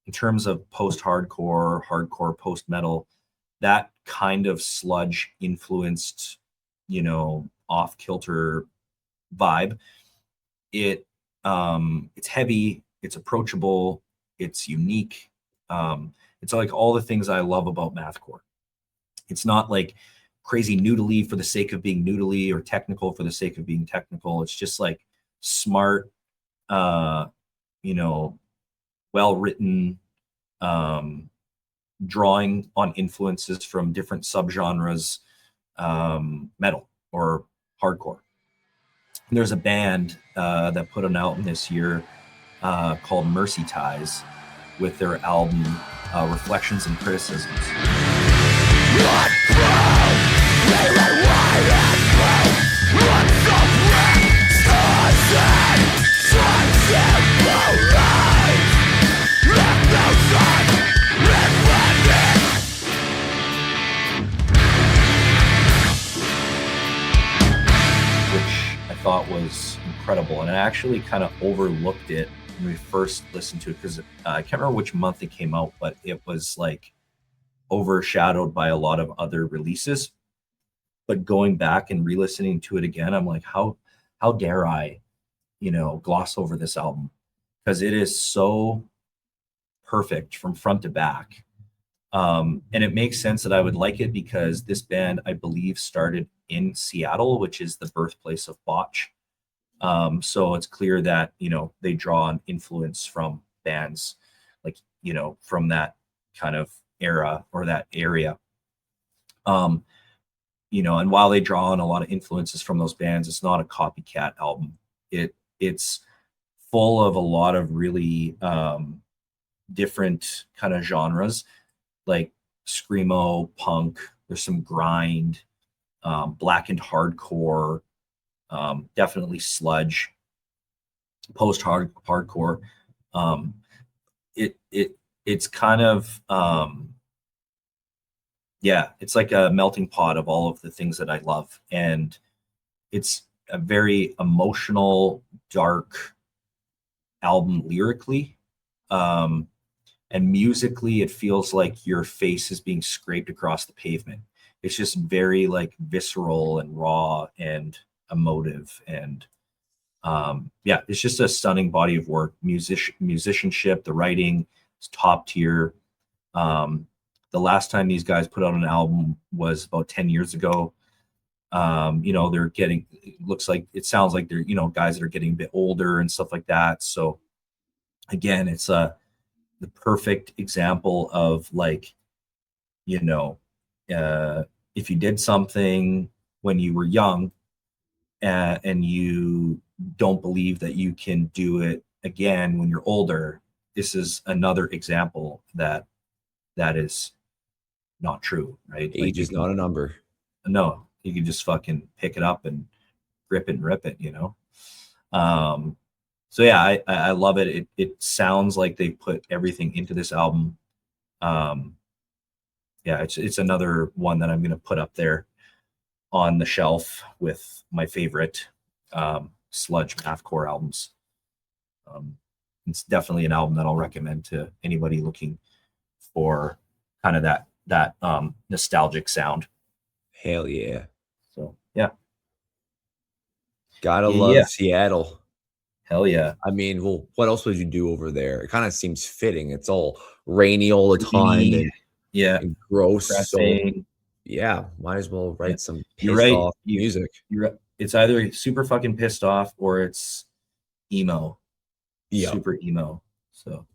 in terms of post-hardcore, hardcore, post-metal. That kind of sludge influenced, off kilter vibe. It's heavy, it's approachable, it's unique. It's like all the things I love about mathcore. It's not like crazy noodly for the sake of being noodly or technical for the sake of being technical. It's just like smart, well-written, drawing on influences from different subgenres, metal or hardcore. And there's a band that put an album this year called Mercy Ties with their album Reflections and Criticisms. Thought was incredible, and I actually kind of overlooked it when we first listened to it because I can't remember which month it came out, but it was like overshadowed by a lot of other releases. But going back and re-listening to it again, I'm like, how dare I, gloss over this album, because it is so perfect from front to back. And it makes sense that I would like it because this band, I believe, started in Seattle, which is the birthplace of Botch. So it's clear that, they draw on influence from bands like, from that kind of era or that area. And while they draw on a lot of influences from those bands, it's not a copycat album. It's full of a lot of really different kind of genres, like screamo, punk. There's some grind, blackened hardcore, definitely sludge, post-hardcore. It's kind of it's like a melting pot of all of the things that I love, and it's a very emotional, dark album lyrically. And musically, it feels like your face is being scraped across the pavement. It's just very like visceral and raw and emotive. And it's just a stunning body of work. Musicianship, the writing is top tier. The last time these guys put out an album was about 10 years ago. They're getting, it sounds like they're, guys that are getting a bit older and stuff like that. So again, it's the perfect example of like, if you did something when you were young and you don't believe that you can do it again when you're older, this is another example that is not true, right? Age is not a number. No, you can just fucking pick it up and grip it and rip it, So yeah, I love it. It sounds like they put everything into this album. It's another one that I'm going to put up there on the shelf with my favorite sludge mathcore albums. It's definitely an album that I'll recommend to anybody looking for kind of that nostalgic sound. Hell yeah. So yeah. Gotta love Seattle. Hell yeah. I mean, well, what else would you do over there? It kind of seems fitting. It's all rainy all the time and gross. Depressing. So yeah, might as well write some You're pissed right. off music. It's either super fucking pissed off or it's emo. Yeah. Super emo. So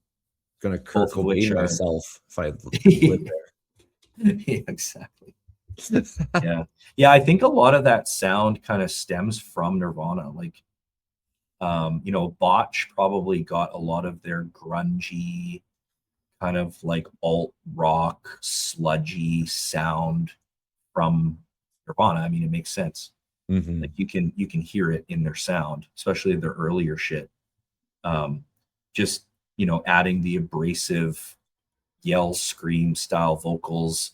Gonna Kurt Cobain myself if I live there. Yeah, exactly. Yeah, I think a lot of that sound kind of stems from Nirvana. Like Botch probably got a lot of their grungy kind of like alt rock sludgy sound from Nirvana. I mean, it makes sense. Mm-hmm. Like you can hear it in their sound, especially their earlier shit. Just you know, adding the abrasive yell scream style vocals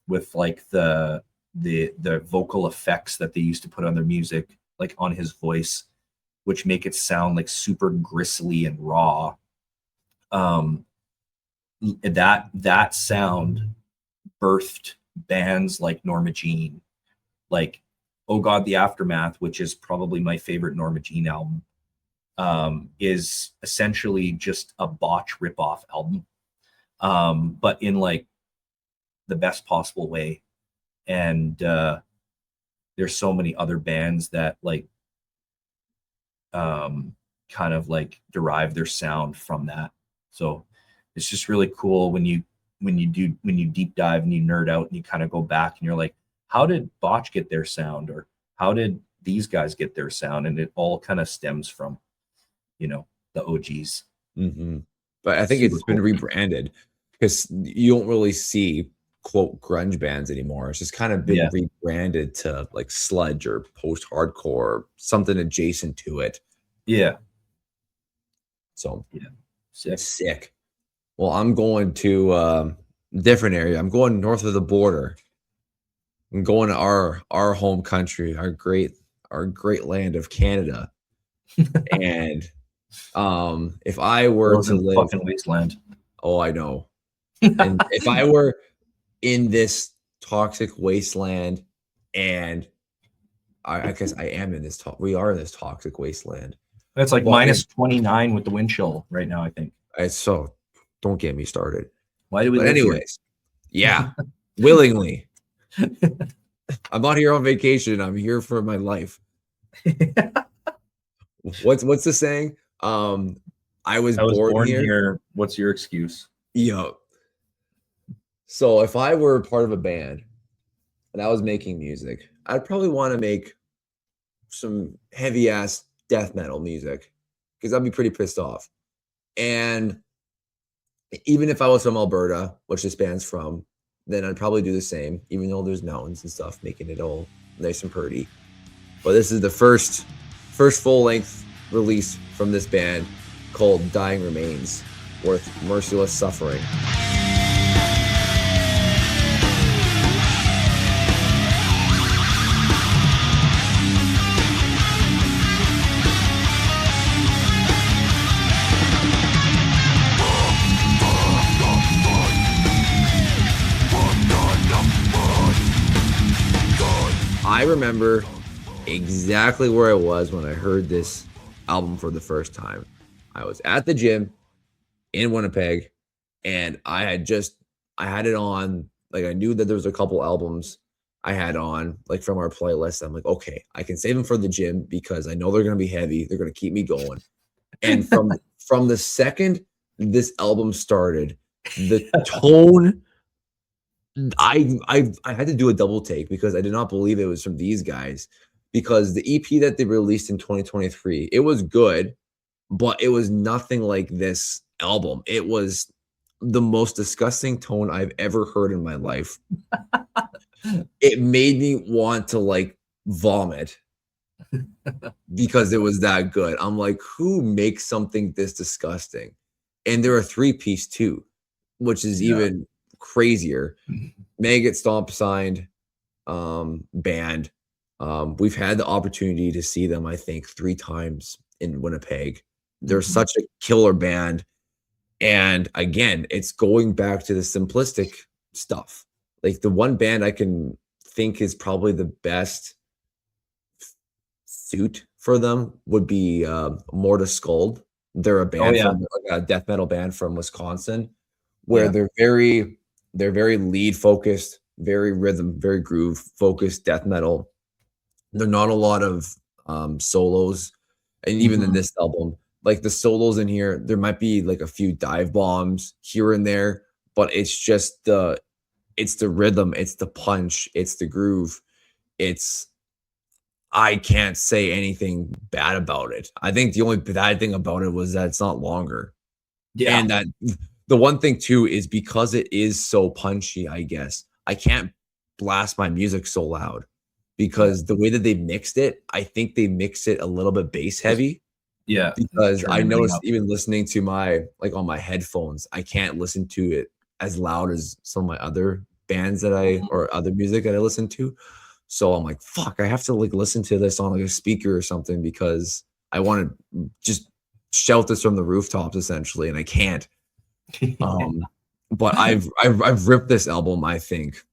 with like the vocal effects that they used to put on their music, like on his voice, which make it sound like super gristly and raw. That sound birthed bands like Norma Jean, like Oh God, the Aftermath, which is probably my favorite Norma Jean album, is essentially just a botch ripoff album, but in like the best possible way. And there's so many other bands that like kind of like derive their sound from that. So it's just really cool when you deep dive and you nerd out and you kind of go back and you're like, how did Botch get their sound, or how did these guys get their sound? And it all kind of stems from, you know, the OGs. Mm-hmm. But I think Super it's been cool. rebranded, because you don't really see quote grunge bands anymore. It's just kind of been rebranded to like sludge or post-hardcore, something adjacent to it. Yeah. So Sick. sick. Well, I'm going to different area. I'm going north of the border. I'm going to our home country, our great land of Canada. And if I were to live, fucking wasteland. oh, I know. And if I were in this toxic wasteland, and I guess I am in this we are in this toxic wasteland. It's like minus 29 with the wind chill right now, I think. So don't get me started. Why do we But live anyways, yeah, willingly. I'm not here on vacation. I'm here for my life. What's the saying? I was born here. What's your excuse? Yeah. So if I were part of a band and I was making music, I'd probably want to make some heavy ass death metal music, because I'd be pretty pissed off. And even if I was from Alberta, which this band's from, then I'd probably do the same, even though there's mountains and stuff making it all nice and pretty. But this is the first full-length release from this band, called Dying Remains, with Merciless Suffering. I remember exactly where I was when I heard this album for the first time. I was at the gym in Winnipeg, and I had it on. Like, I knew that there was a couple albums I had on, like, from our playlist. I'm like, okay, I can save them for the gym because I know they're going to be heavy. They're going to keep me going. And from the second this album started, the tone, I had to do a double take, because I did not believe it was from these guys, because the EP that they released in 2023, it was good, but it was nothing like this album. It was the most disgusting tone I've ever heard in my life. It made me want to like vomit because it was that good. I'm like, who makes something this disgusting? And they're a 3-piece too, which is even crazier. Maggot Stomp signed band. We've had the opportunity to see them, I think, 3 times in Winnipeg. They're such a killer band. And again, it's going back to the simplistic stuff. Like, the one band I can think is probably the best suit for them would be Morta Skuld. They're a band from like a death metal band from Wisconsin, where they're very lead focused, very rhythm, very groove focused death metal. There're not a lot of solos, and even in this album, like the solos in here, there might be like a few dive bombs here and there, but it's just the rhythm, it's the punch, it's the groove. I can't say anything bad about it. I think the only bad thing about it was that it's not longer. Yeah. And that the one thing too is because it is so punchy, I guess, I can't blast my music so loud, because the way that they mixed it, I think they mix it a little bit bass heavy. Yeah, because turn I everything noticed up. even listening to my like on my headphones, I can't listen to it as loud as some of my other bands that I or other music that I listen to. So I'm like, fuck, I have to like listen to this on like a speaker or something because I want to just shout this from the rooftops essentially, and I can't. But I've ripped this album, I think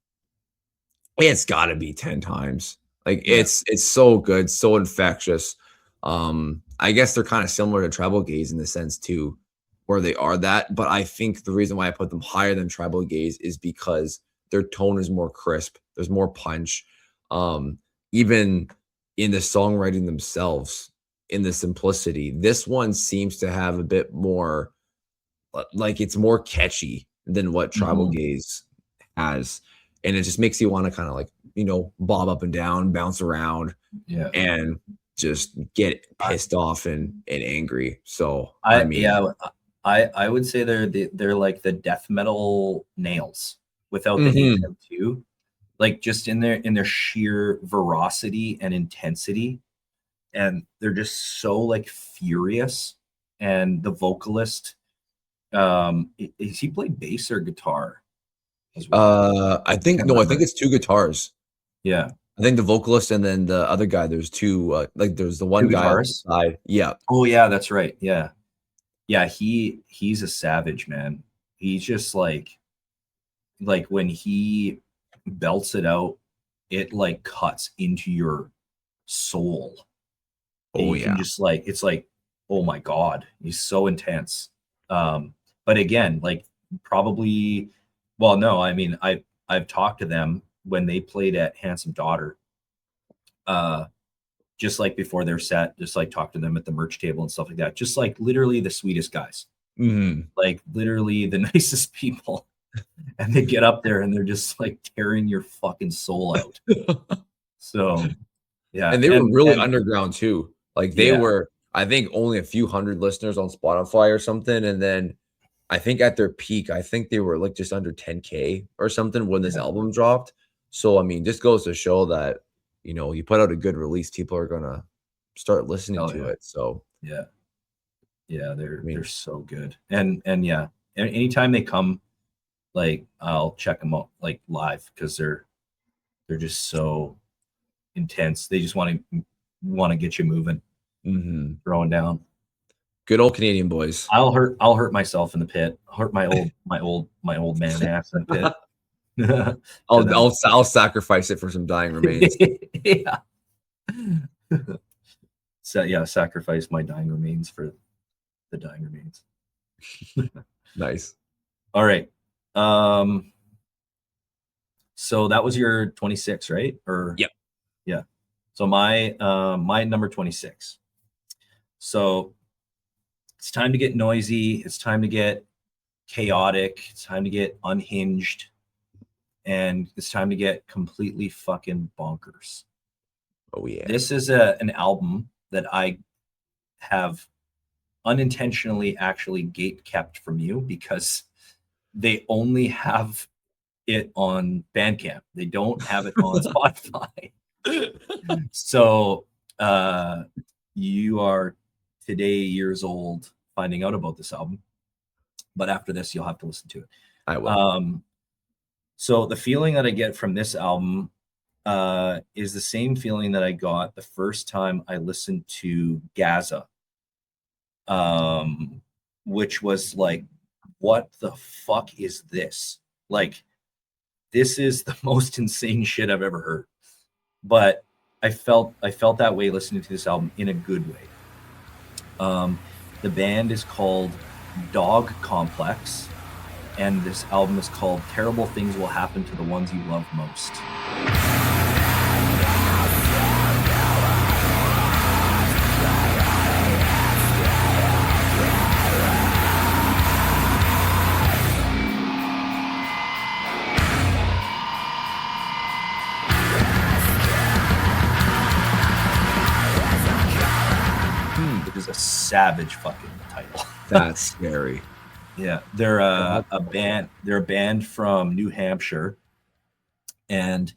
it's got to be 10 times. Like Yeah. it's so good, so infectious. I guess they're kind of similar to Tribal Gaze in the sense too, where they are that. But I think the reason why I put them higher than Tribal Gaze is because their tone is more crisp. There's more punch. Even in the songwriting themselves, in the simplicity, this one seems to have a bit more, like it's more catchy than what Tribal Mhm. Gaze has. And it just makes you want to kind of like, bob up and down, bounce around, Yeah. and just get pissed off and angry. So I mean, yeah, I would say they're like the death metal nails without the mhm. HM2. Like just in their sheer veracity and intensity. And they're just so like furious. And the vocalist, is he played bass or guitar as well? I I think can't no, I think remember. it's two guitars. Yeah. I think the vocalist and then the other guy, there's two, like there's the one Two guy on the guitarists. side. Yeah. Oh yeah, that's right. Yeah. Yeah, he's a savage, man. He's just like when he belts it out, it like cuts into your soul. And Oh you can yeah. just like it's like, oh my God, he's so intense. But again, like probably well, no, I mean I've talked to them when they played at Handsome Daughter. Uh just like before their set, just like talk to them at the merch table and stuff like that. Just like literally the sweetest guys. Mhm. Like literally the nicest people. And they get up there and they're just like tearing your fucking soul out. So yeah, And they were and really and underground too. Like they yeah, were, I think only a few hundred listeners on Spotify or something. And then I think at their peak, I think they were like just under 10K or something when this yeah, album dropped. So I mean, just goes to show that, you put out a good release, people are gonna start listening oh to yeah, it. So yeah, yeah. I They're mean, so good, and yeah, anytime they come, like I'll check them out like live because they're just so intense. They just want to get you moving, mhm. throwing down. Good old Canadian boys. I'll hurt myself in the pit. I'll hurt my old man ass in the pit. To them. I'll sacrifice it for some dying remains. Yeah. So yeah, sacrifice my dying remains for the dying remains. Nice. All right. So that was your 26, right? Or Yep. yeah. So my number 26. So it's time to get noisy. It's time to get chaotic. It's time to get unhinged. And it's time to get completely fucking bonkers. Oh yeah. This is an album that I have unintentionally actually gate kept from you because they only have it on Bandcamp. They don't have it on Spotify. So you are today years old finding out about this album, but after this you'll have to listen to it. I will. So the feeling that I get from this album is the same feeling that I got the first time I listened to Gaza, which was like, what the fuck is this? Like, this is the most insane shit I've ever heard. But I felt that way listening to this album in a good way. The band is called Dog Complex, and this album is called Terrible Things Will Happen to the Ones You Love Most. Which is a savage fucking title. That's scary. Yeah, they're a band. They're a band from New Hampshire, and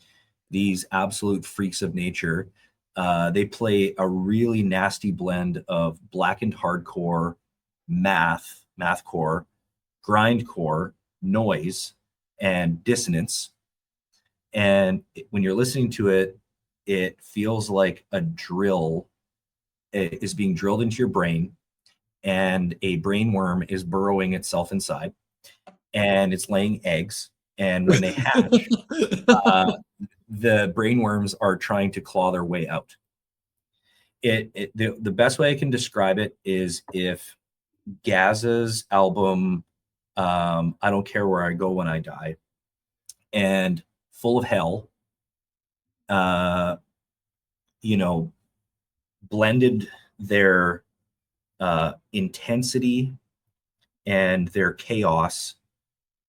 these absolute freaks of nature They play a really nasty blend of blackened hardcore, mathcore, grindcore, noise, and dissonance. And when you're listening to it, it feels like a drill is being drilled into your brain, and a brain worm is burrowing itself inside, and it's laying eggs. And when they hatch, the brain worms are trying to claw their way out. The best way I can describe it is if Gaz's album, I Don't Care Where I Go When I Die, and Full of Hell, blended their intensity and their chaos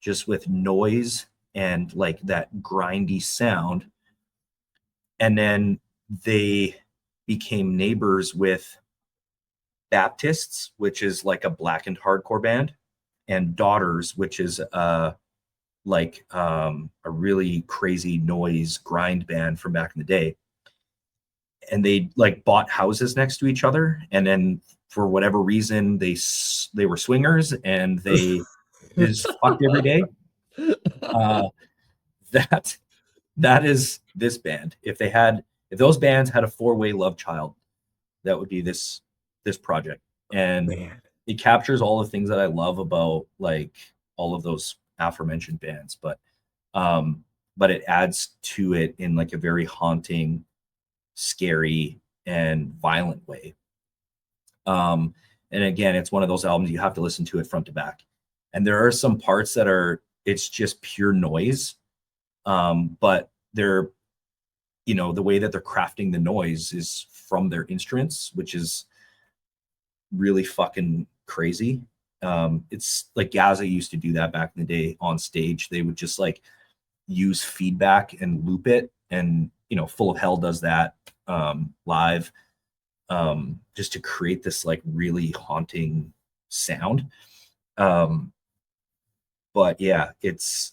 just with noise and like that grindy sound. And then they became neighbors with Baptists, which is like a blackened hardcore band, and Daughters, which is a really crazy noise grind band from back in the day. And they like bought houses next to each other, and then for whatever reason they were swingers, and they just fucked every day. That is this band. If those bands had a 4-way love child, that would be this project. And Man. It captures all the things that I love about like all of those aforementioned bands, but it adds to it in like a very haunting, scary, and violent way. And again, it's one of those albums you have to listen to it front to back. And there are some parts that it's just pure noise. But they're, the way that they're crafting the noise is from their instruments, which is really fucking crazy. It's like Gaza used to do that back in the day on stage. They would just like use feedback and loop it. And, Full of Hell does that live, just to create this like really haunting sound. But yeah, it's,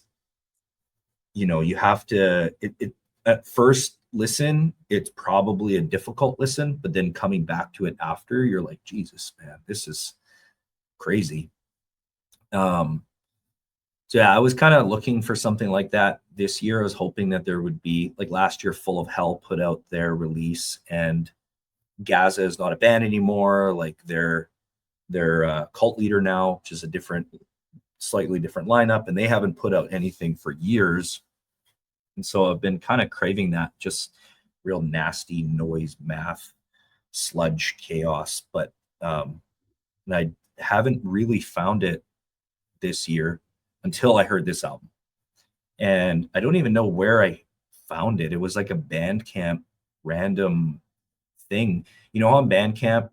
you have to, at first listen, it's probably a difficult listen, but then coming back to it after, you're like, Jesus, man, this is crazy. So yeah, I was kind of looking for something like that this year. I was hoping that there would be, like last year, Full of Hell put out their release, and Gaza is not a band anymore. Like they're cult leader now, which is a slightly different lineup, and they haven't put out anything for years. And so I've been kind of craving that, just real nasty noise, math, sludge, chaos. But and I haven't really found it this year until I heard this album. And I don't even know where I found it. It was like a Bandcamp random thing. On Bandcamp,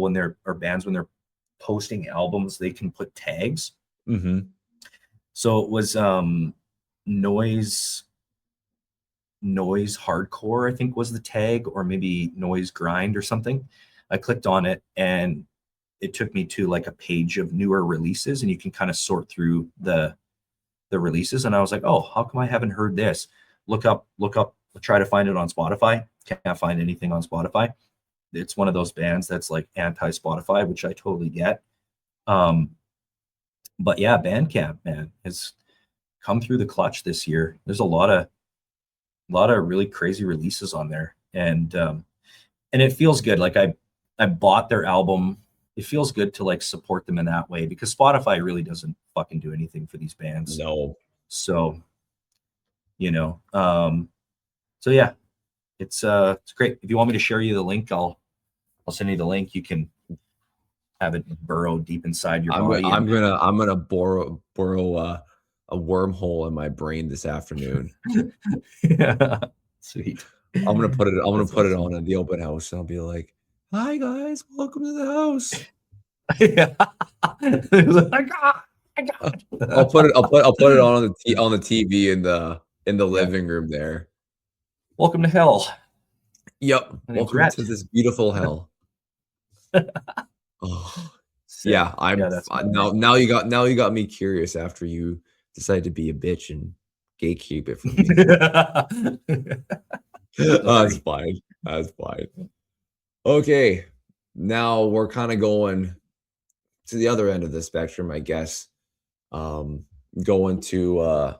when they're posting albums, they can put tags. Mm-hmm. So it was noise hardcore, I think was the tag, or maybe noise grind or something. I clicked on it, and it took me to like a page of newer releases, and you can kind of sort through the releases. And I was like, oh, how come I haven't heard this? Look up, try to find it on Spotify. Can't find anything on Spotify. It's one of those bands that's like anti-Spotify, which I totally get. But yeah, Bandcamp, man, has come through the clutch this year. There's a lot of really crazy releases on there, and it feels good. Like I bought their album. It feels good to like support them in that way, because Spotify really doesn't fucking do anything for these bands. No. So, so yeah, it's great. If you want me to share you the link, I'll send you the link. You can have it burrow deep inside your body. I'm gonna borrow a wormhole in my brain this afternoon. Yeah, sweet. I'm gonna put it on at the open house, and I'll be like, "Hi guys, welcome to the house." Yeah. I'll put it on the TV in the living room there. Welcome to hell. Yep. Welcome Rhett. to this beautiful hell. Oh, Sick. yeah. Now you got me curious after you decided to be a bitch and gatekeep it from me. That's fine. That's fine. Okay, now we're kind of going to the other end of the spectrum, I guess. Going to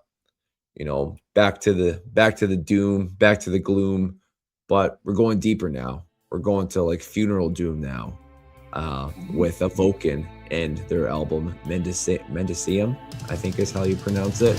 back to the doom, back to the gloom, but we're going deeper now. We're going to like funeral doom now. With Evoken and their album Mendacium, I think is how you pronounce it.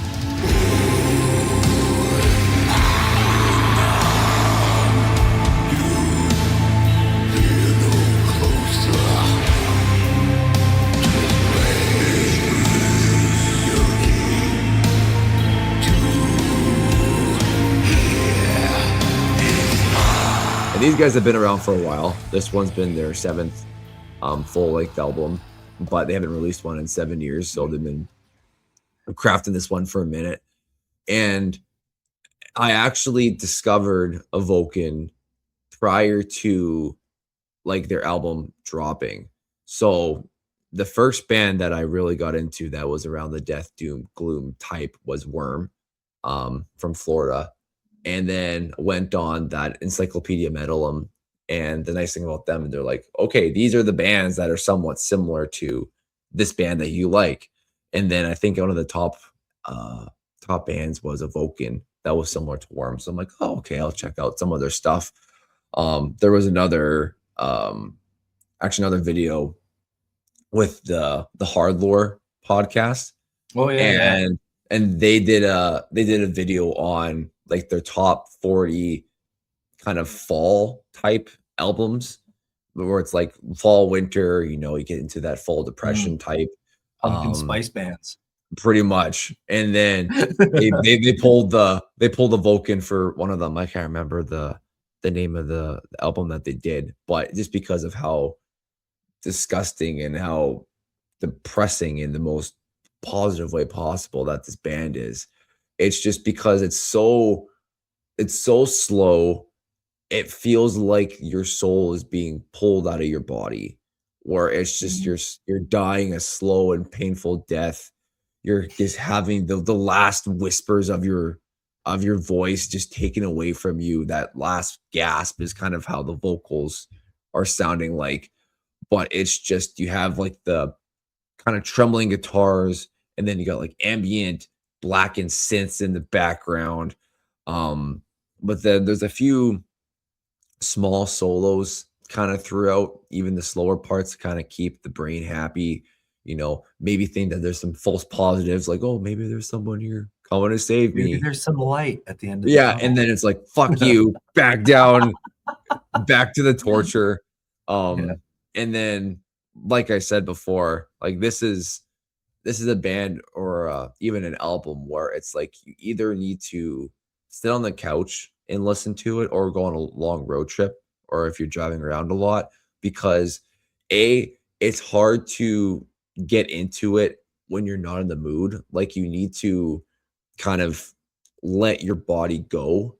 And these guys have been around for a while. This one's been their 7th full-length album, but they haven't released one in 7 years, so they've been crafting this one for a minute. And I actually discovered Evoken prior to like their album dropping. So the first band that I really got into that was around the death, doom, gloom type was Worm, from Florida, and then went on that Encyclopedia Metalum. And the nice thing about them, they're like, okay, these are the bands that are somewhat similar to this band that you like. And then I think one of the top bands was Evoken that was similar to Worm. So I'm like, oh, okay, I'll check out some of their stuff. There was another video with the Hard Lore podcast. Oh yeah, and they did a video on like their top 40 kind of fall type albums, where it's like fall, winter, you get into that fall depression type pumpkin spice bands, pretty much. And then they pulled Evoken for one of them. I can't remember the name of the album that they did, but just because of how disgusting and how depressing in the most positive way possible that this band is, it's just because it's so slow. It feels like your soul is being pulled out of your body, where it's just you're dying a slow and painful death. You're just having the last whispers of your voice just taken away from you. That last gasp is kind of how the vocals are sounding like, but it's just, you have like the kind of trembling guitars, and then you got like ambient blackened synths in the background. But then there's a few small solos kind of throughout, even the slower parts, to kind of keep the brain happy, maybe think that there's some false positives, like, oh, maybe there's someone here coming to save me. Maybe there's some light at the end of the and then it's like, fuck you, back down, back to the torture. And then, like I said before, like this is a band or even an album where it's like you either need to sit on the couch and listen to it, or go on a long road trip, or if you're driving around a lot, because it's hard to get into it when you're not in the mood. Like, you need to kind of let your body go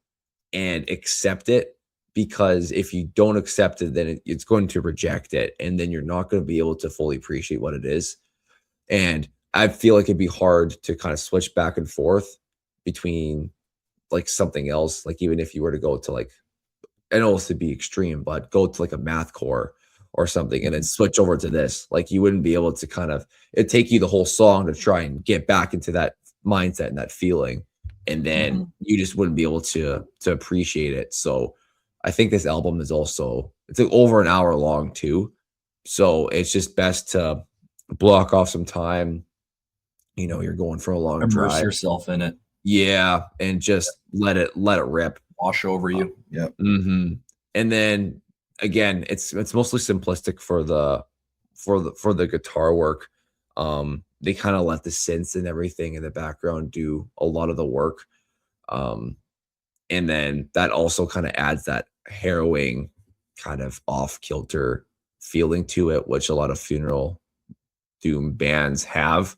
and accept it, because if you don't accept it, then it's going to reject it, and then you're not going to be able to fully appreciate what it is. And I feel like it'd be hard to kind of switch back and forth between like something else. Like, even if you were to go to like, I know it's to be extreme, but go to like a mathcore or something and then switch over to this, like you wouldn't be able to it'd take you the whole song to try and get back into that mindset and that feeling. And then you just wouldn't be able to appreciate it. So I think this album is also, it's like over an hour long too. So it's just best to block off some time. You're going for a long drive. Immerse yourself in it. Yeah, and just let it rip, wash over you. Yep. And then again, it's mostly simplistic for the guitar work. They kind of let the synths and everything in the background do a lot of the work. And then that also kind of adds that harrowing kind of off kilter feeling to it, which a lot of funeral doom bands have.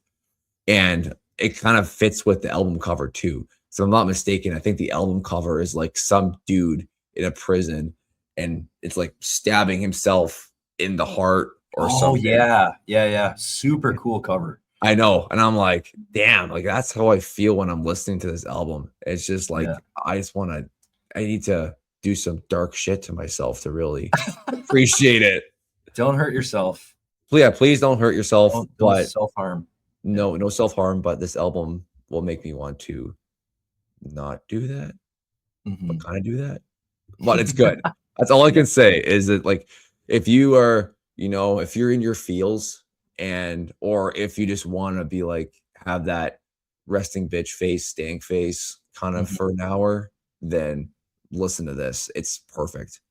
And it kind of fits with the album cover too. So I'm not mistaken, I think the album cover is like some dude in a prison, and it's like stabbing himself in the heart or something. Yeah. Super cool cover. I know. And I'm like, damn, like that's how I feel when I'm listening to this album. It's just like, I need to do some dark shit to myself to really appreciate it. Don't hurt yourself. Yeah, please don't hurt yourself. Don't But self-harm. no self-harm. But this album will make me want to not do that, but kind of do that. But it's good. That's all I can say is that, like, if you are, if you're in your feels or if you just want to be like, have that resting bitch face, stank face kind of for an hour, then listen to this. It's perfect.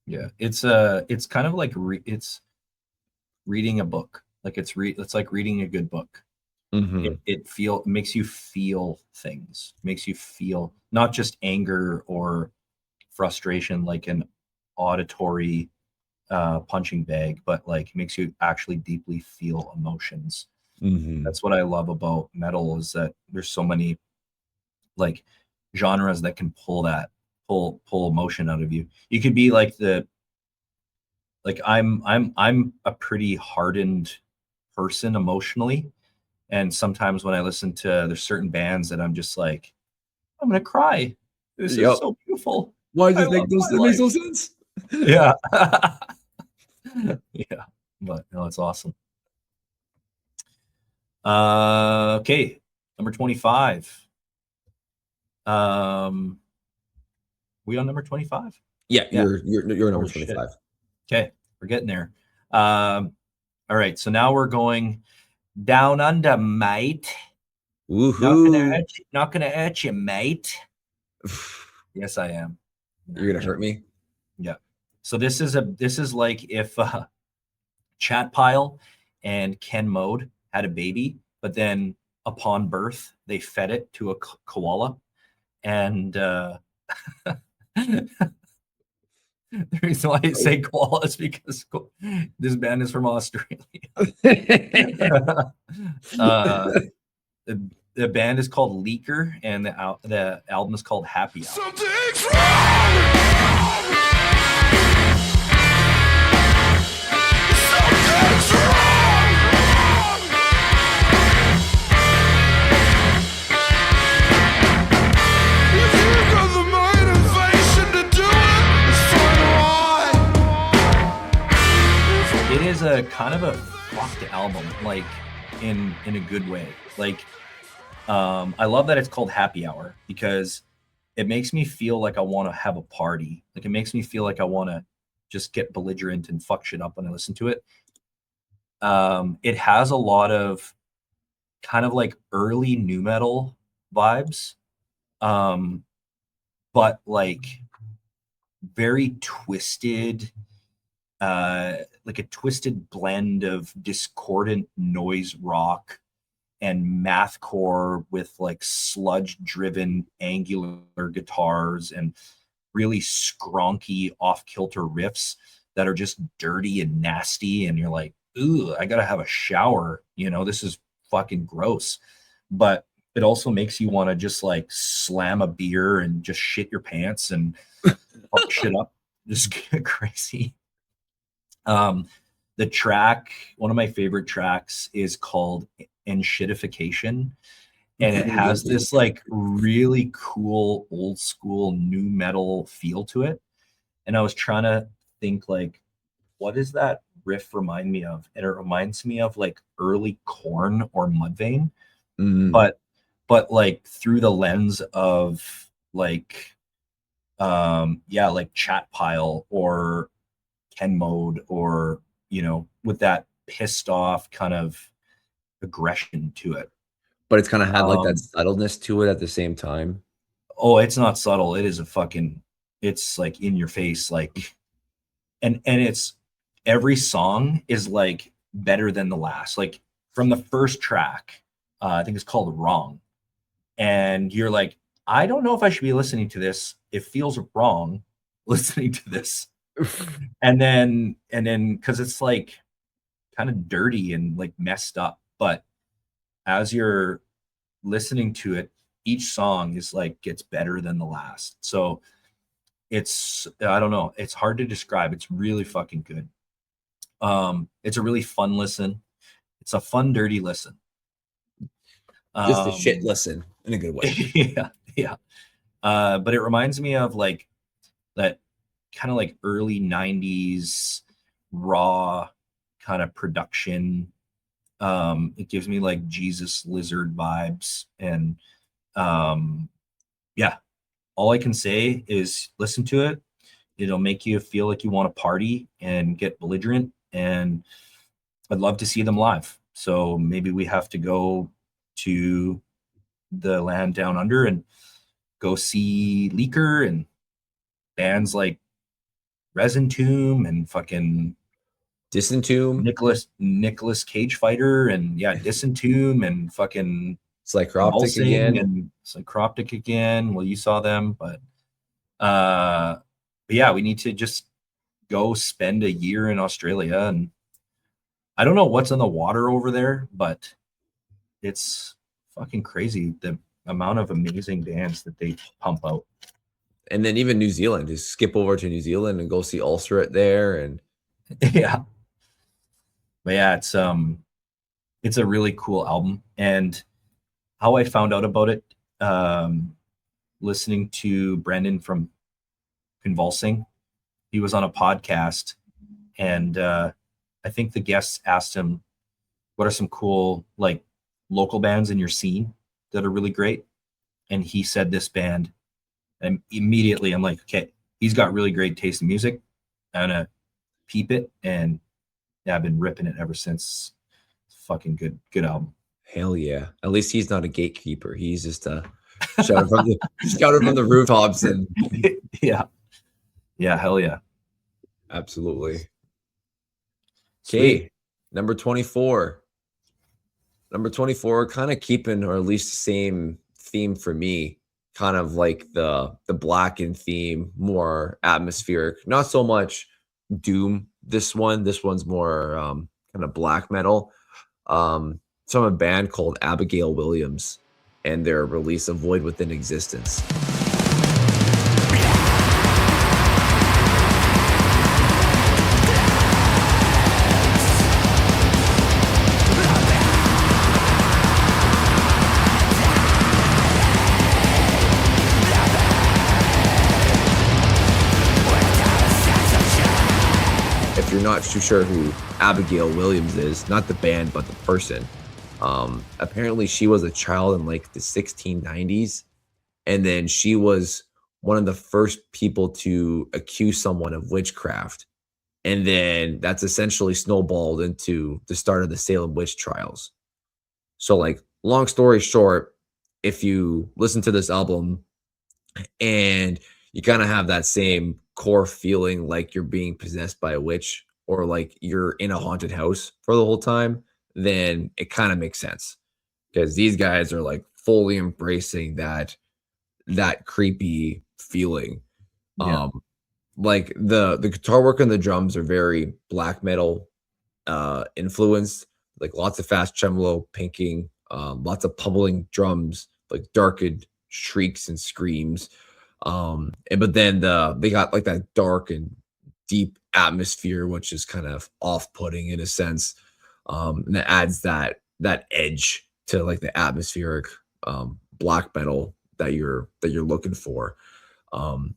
Yeah. It's kind of like, it's reading a book. Like it's like reading a good book. It makes you feel things, makes you feel not just anger or frustration, like an auditory punching bag, but like makes you actually deeply feel emotions. That's what I love about metal, is that there's so many like genres that can pull emotion out of you. You could be like I'm a pretty hardened person emotionally, and sometimes when I listen to, there's certain bands that I'm just like, I'm gonna cry. This is so beautiful. Why does it make no sense? Yeah. Yeah. But no, it's awesome. Okay. Number 25. We on number 25? Yeah. You're number 25. Shit. Okay. We're getting there. All right. So now we're going down under, mate. Woohoo. Not gonna hurt you, mate. Yes, I am. You're gonna hurt me? Yeah. So this is like if Chat Pile and Ken Mode had a baby, but then upon birth they fed it to a koala, and the reason why I say koala is because this band is from Australia. The band is called Leaker, and the album is called Happy Hour. Something's wrong! Something's wrong! If you've got the motivation to do it, so do I. It is a kind of a fucked album, like in a good way. Like, I love that it's called Happy Hour, because it makes me feel like I want to have a party. Like, it makes me feel like I want to just get belligerent and fuck shit up when I listen to it. It has a lot of kind of like early nu metal vibes, but like very twisted, like a twisted blend of discordant noise rock and mathcore with like sludge driven angular guitars and really skronky off kilter riffs that are just dirty and nasty, and you're like, ooh, I gotta have a shower, this is fucking gross. But it also makes you want to just like slam a beer and just shit your pants and fuck shit up, just get crazy. The track, one of my favorite tracks, is called Enshittification, and it has this like really cool old school nu metal feel to it. And I was trying to think, like, what does that riff remind me of? And it reminds me of like early Korn or Mudvayne, but like through the lens of like like Chat Pile or Ken Mode, or with that pissed off kind of aggression to it. But it's kind of had like that subtleness to it at the same time. Oh, it's not subtle. It is it's like in your face, like, and it's, every song is like better than the last. Like from the first track, I think it's called Wrong, and you're like, I don't know if I should be listening to this. It feels wrong listening to this. and then because it's like kind of dirty and like messed up, but as you're listening to it, each song is like gets better than the last. So it's, I don't know, it's hard to describe. It's really fucking good. It's a really fun listen. It's a fun, dirty listen. Just a shit listen in a good way. Yeah. But it reminds me of like that kind of like early 90s raw kind of production. It gives me like Jesus Lizard vibes. And yeah, all I can say is listen to it. It'll make you feel like you want to party and get belligerent. And I'd love to see them live. So maybe we have to go to the land down under and go see Leaker and bands like Resin Tomb and fucking Disentomb, Nicholas Cage Fighter and Disentomb and fucking Cycroptic again. and Cycroptic again. Well, you saw them, but yeah, we need to just go spend a year in Australia. And I don't know what's in the water over there, but it's fucking crazy the amount of amazing bands that they pump out. And then even New Zealand, just skip over to New Zealand and go see Ulcerate there. And yeah, but yeah, it's a really cool album. And how I found out about it, listening to Brendan from Convulsing, he was on a podcast, and I think the guests asked him, what are some cool like local bands in your scene that are really great? And he said this band, and immediately I'm like, okay, he's got really great taste in music. I'm gonna peep it, and yeah, I've been ripping it ever since. It's fucking good album. hell yeah. At least he's not a gatekeeper. He's just shouted from the rooftops. And yeah, hell yeah. Absolutely. Okay, number 24. Number 24, kind of keeping, or at least the same theme for me, kind of like the Blackened theme, more atmospheric, not so much doom. This one's more kind of black metal. It's from a band called Abigail Williams and their release of Void Within Existence. If you're not too sure who Abigail Williams is, not the band, but the person, apparently she was a child in like the 1690s. And then she was one of the first people to accuse someone of witchcraft. And then that's essentially snowballed into the start of the Salem witch trials. So, like, long story short, if you listen to this album and you kind of have that same core feeling like you're being possessed by a witch or like you're in a haunted house for the whole time, then it kind of makes sense, because these guys are like fully embracing that creepy feeling. Yeah. Like the guitar work and the drums are very black metal influenced, like lots of fast tremolo pinking, lots of pummeling drums, like darkened shrieks and screams. But then they got like that dark and deep atmosphere, which is kind of off-putting in a sense. And it adds that edge to like the atmospheric black metal that you're looking for. And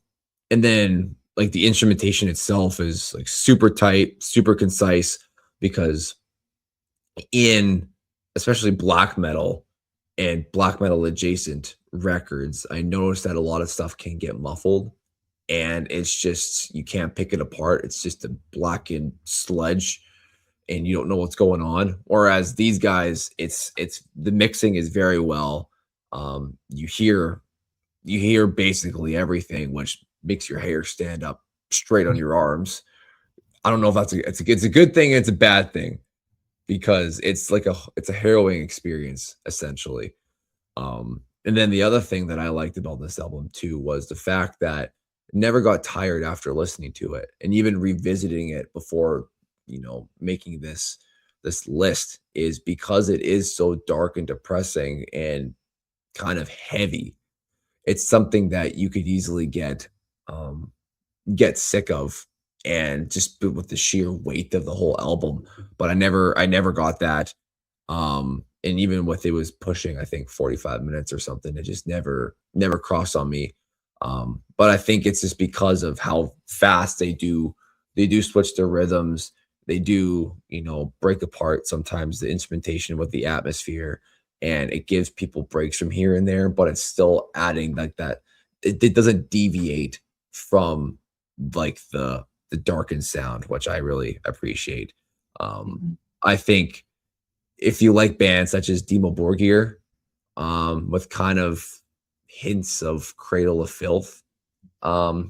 then like the instrumentation itself is like super tight, super concise, because in especially black metal and black metal adjacent records, I noticed that a lot of stuff can get muffled, and it's just, you can't pick it apart. It's just a blackened sludge and you don't know what's going on. Whereas these guys, it's the mixing is very well. You hear basically everything, which makes your hair stand up straight on your arms. I don't know if it's a good thing and it's a bad thing, because it's like it's a harrowing experience essentially. And then the other thing that I liked about this album too was the fact that I never got tired after listening to it, and even revisiting it before, making this list, is because it is so dark and depressing and kind of heavy. It's something that you could easily get sick of, and just with the sheer weight of the whole album. But I never got that. And even with it was pushing, I think 45 minutes or something, it just never crossed on me. But I think it's just because of how fast they do switch their rhythms. They do, break apart sometimes the instrumentation with the atmosphere, and it gives people breaks from here and there, but it's still adding like that. It doesn't deviate from like the darkened sound, which I really appreciate. I think if you like bands such as Demo Borgir, with kind of hints of Cradle of Filth,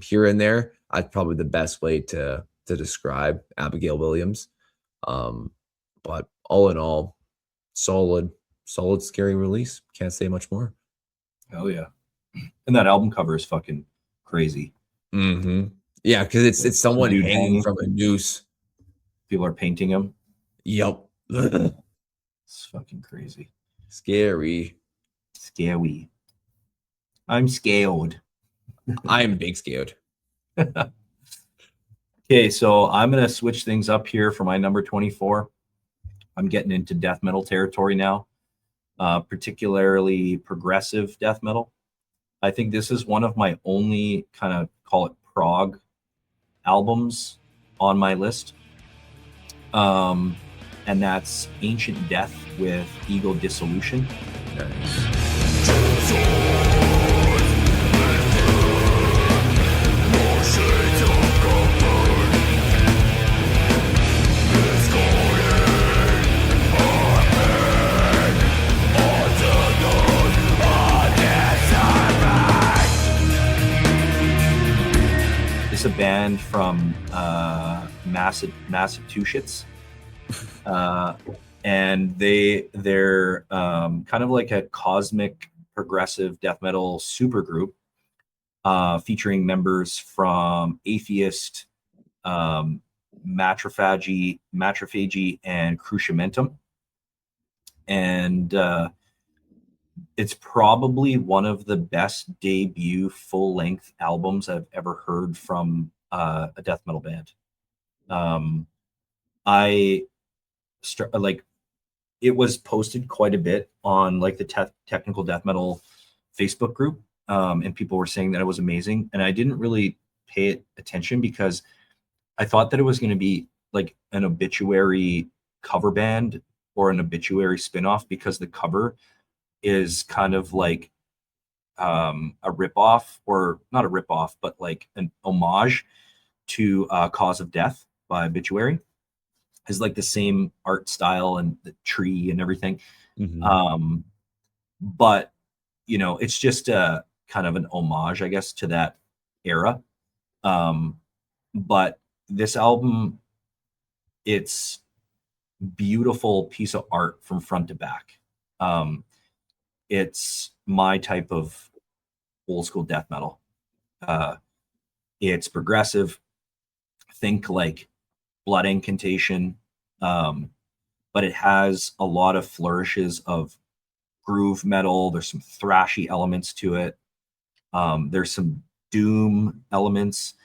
here and there, that's probably the best way to describe Abigail Williams. But all in all, solid, scary release. Can't say much more. Oh yeah, and that album cover is fucking crazy. Yeah, because it's someone Dude hanging from a noose. People are painting him. Yep. It's fucking crazy. Scary. Scary. I'm scared. I'm big scared. Okay, so I'm gonna switch things up here for my number 24. I'm getting into death metal territory now, particularly progressive death metal. I think this is one of my only kind of call it prog albums on my list. And that's Ancient Death with Eagle Dissolution. It's a band from Massachusetts, and they're kind of like a cosmic progressive death metal supergroup, featuring members from Atheist, Matrophagy, and Cruciamentum, and it's probably one of the best debut full-length albums I've ever heard from a death metal band. It was posted quite a bit on like the technical death metal Facebook group, and people were saying that it was amazing, and I didn't really pay attention because I thought that it was going to be like an Obituary cover band or an Obituary spinoff, because the cover is kind of like a ripoff, or not a ripoff, but like an homage to Cause of Death by Obituary. Is like the same art style and the tree and everything. But it's just a kind of an homage, I guess, to that era. But this album, it's beautiful piece of art from front to back. It's my type of old school death metal. It's progressive. Think like Blood Incantation, but it has a lot of flourishes of groove metal. There's some thrashy elements to it. There's some doom elements.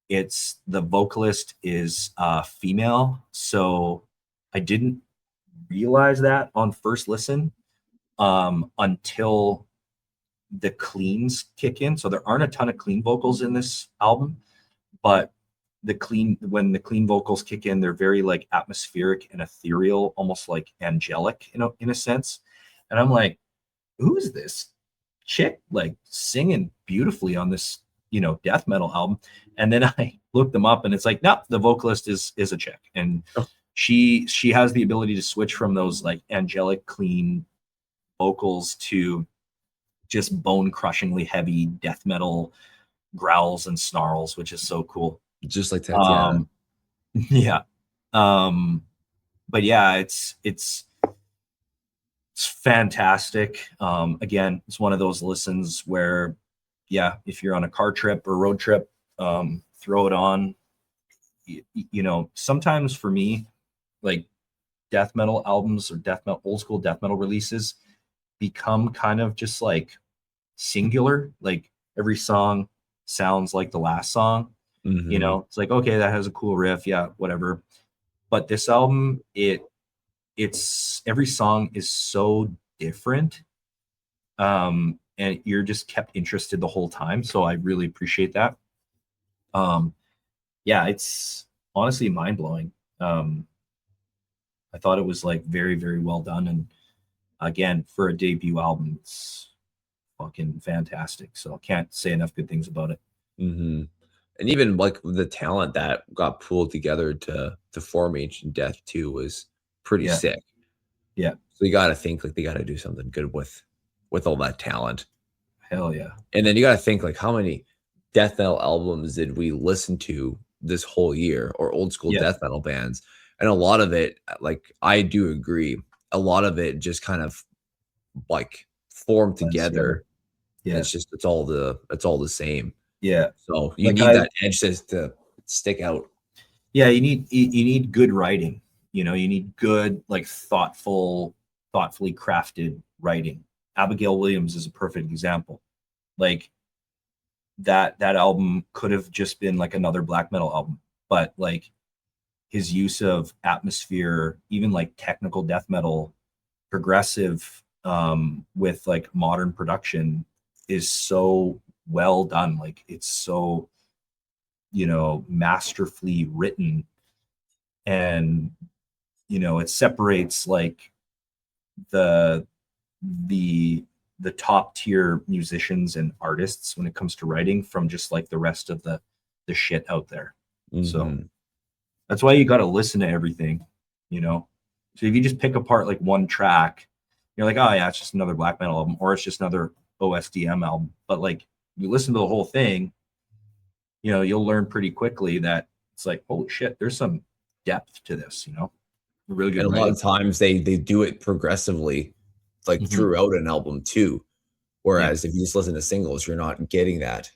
The vocalist is female, so I didn't realize that on first listen until the cleans kick in. So there aren't a ton of clean vocals in this album, but when the clean vocals kick in, they're very like atmospheric and ethereal, almost like angelic in a sense. And I'm like, who's this chick like singing beautifully on this death metal album? And then I looked them up, and it's like, no, the vocalist is a chick, and she has the ability to switch from those like angelic clean vocals to just bone crushingly heavy death metal growls and snarls, which is so cool. Just like Tatiana. Yeah. But yeah, it's fantastic. Again, it's one of those listens where, yeah, if you're on a car trip or road trip, throw it on. Sometimes for me, like death metal albums or old school death metal releases become kind of just like singular. Like every song sounds like the last song. It's like, okay, that has a cool riff, yeah, whatever. But this album, it's every song is so different, and you're just kept interested the whole time. So I really appreciate that. Yeah, it's honestly mind-blowing. I thought it was like very, very well done, and again, for a debut album, it's fucking fantastic. So I can't say enough good things about it. Mm-hmm. And even like the talent that got pulled together to form Ancient Death too was pretty sick. Yeah. So you got to think like they got to do something good with all that talent. Hell yeah. And then you got to think like how many death metal albums did we listen to this whole year, or old school death metal bands? And a lot of it, like I do agree, a lot of it just kind of like formed together. Yeah. It's all the same. Yeah. So you Like need that edge to stick out. Yeah, you need good writing. You know, you need good, like thoughtfully crafted writing. Abigail Williams is a perfect example. Like that album could have just been like another black metal album, but like his use of atmosphere, even like technical death metal, progressive, with like modern production is so well done. Like it's so, you know, masterfully written, and you know, it separates like the top tier musicians and artists when it comes to writing from just like the rest of the shit out there. So that's why you got to listen to everything, you know. So if you just pick apart like one track, you're like, oh yeah, it's just another black metal album, or it's just another OSDM album. But like you listen to the whole thing, you know, you'll learn pretty quickly that it's like, holy shit, there's some depth to this, you know. Really good. And a lot of times they do it progressively, like throughout an album too. Whereas if you just listen to singles, you're not getting that.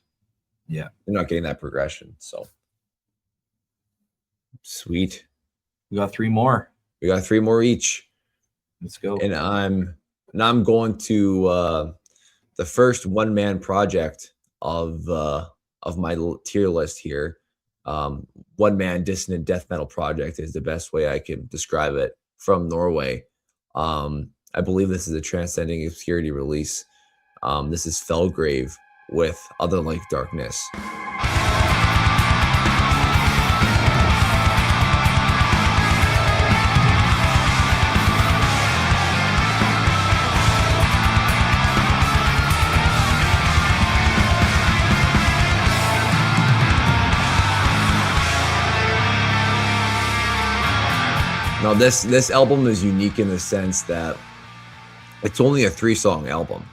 Yeah. You're not getting that progression. So sweet. We got 3 more. We got 3 more each. Let's go. And I'm going to the first one-man project of my tier list here. One-man dissonant death metal project is the best way I can describe it, from Norway. I believe this is a Transcending Obscurity release. This is Felgrave with Otherlike Darkness. Now, this album is unique in the sense that it's only a 3-song album.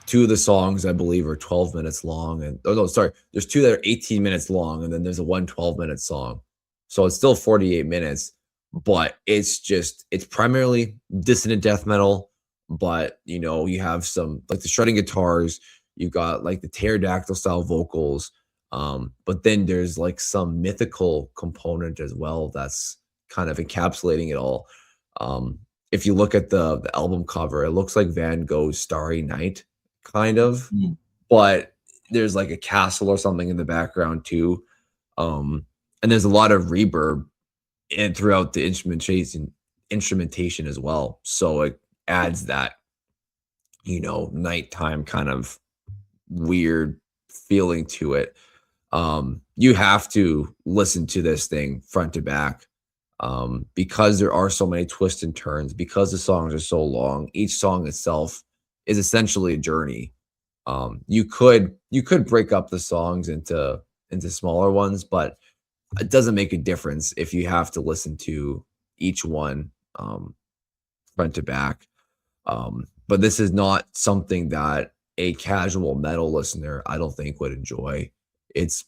2 of the songs, I believe, are 12 minutes long. There's 2 that are 18 minutes long, and then there's a 12-minute song. So it's still 48 minutes, but it's primarily dissonant death metal. But, you know, you have some, like the shredding guitars, you've got like the pterodactyl style vocals. But then there's like some mythical component as well that's kind of encapsulating it all. If you look at the album cover, it looks like Van Gogh's Starry Night, kind of, but there's like a castle or something in the background too. And there's a lot of reverb and throughout the instrumentation as well. So it adds that, you know, nighttime kind of weird feeling to it. You have to listen to this thing front to back. Because there are so many twists and turns, because the songs are so long, each song itself is essentially a journey. You could break up the songs into smaller ones, but it doesn't make a difference if you have to listen to each one front to back. But this is not something that a casual metal listener, I don't think, would enjoy. It's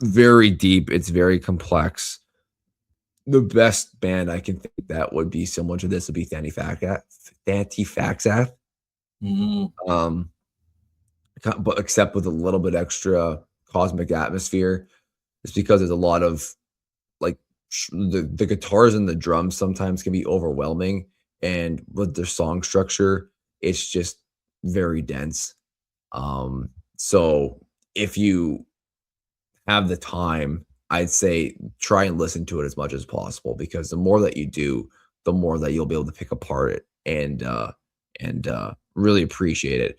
very deep. It's very complex. The best band I can think that would be similar to this would be Anti-Faxath. But except with a little bit extra cosmic atmosphere. It's because there's a lot of like the guitars and the drums sometimes can be overwhelming, and with their song structure, it's just very dense. So if you have the time, I'd say try and listen to it as much as possible, because the more that you do, the more that you'll be able to pick apart it and really appreciate it.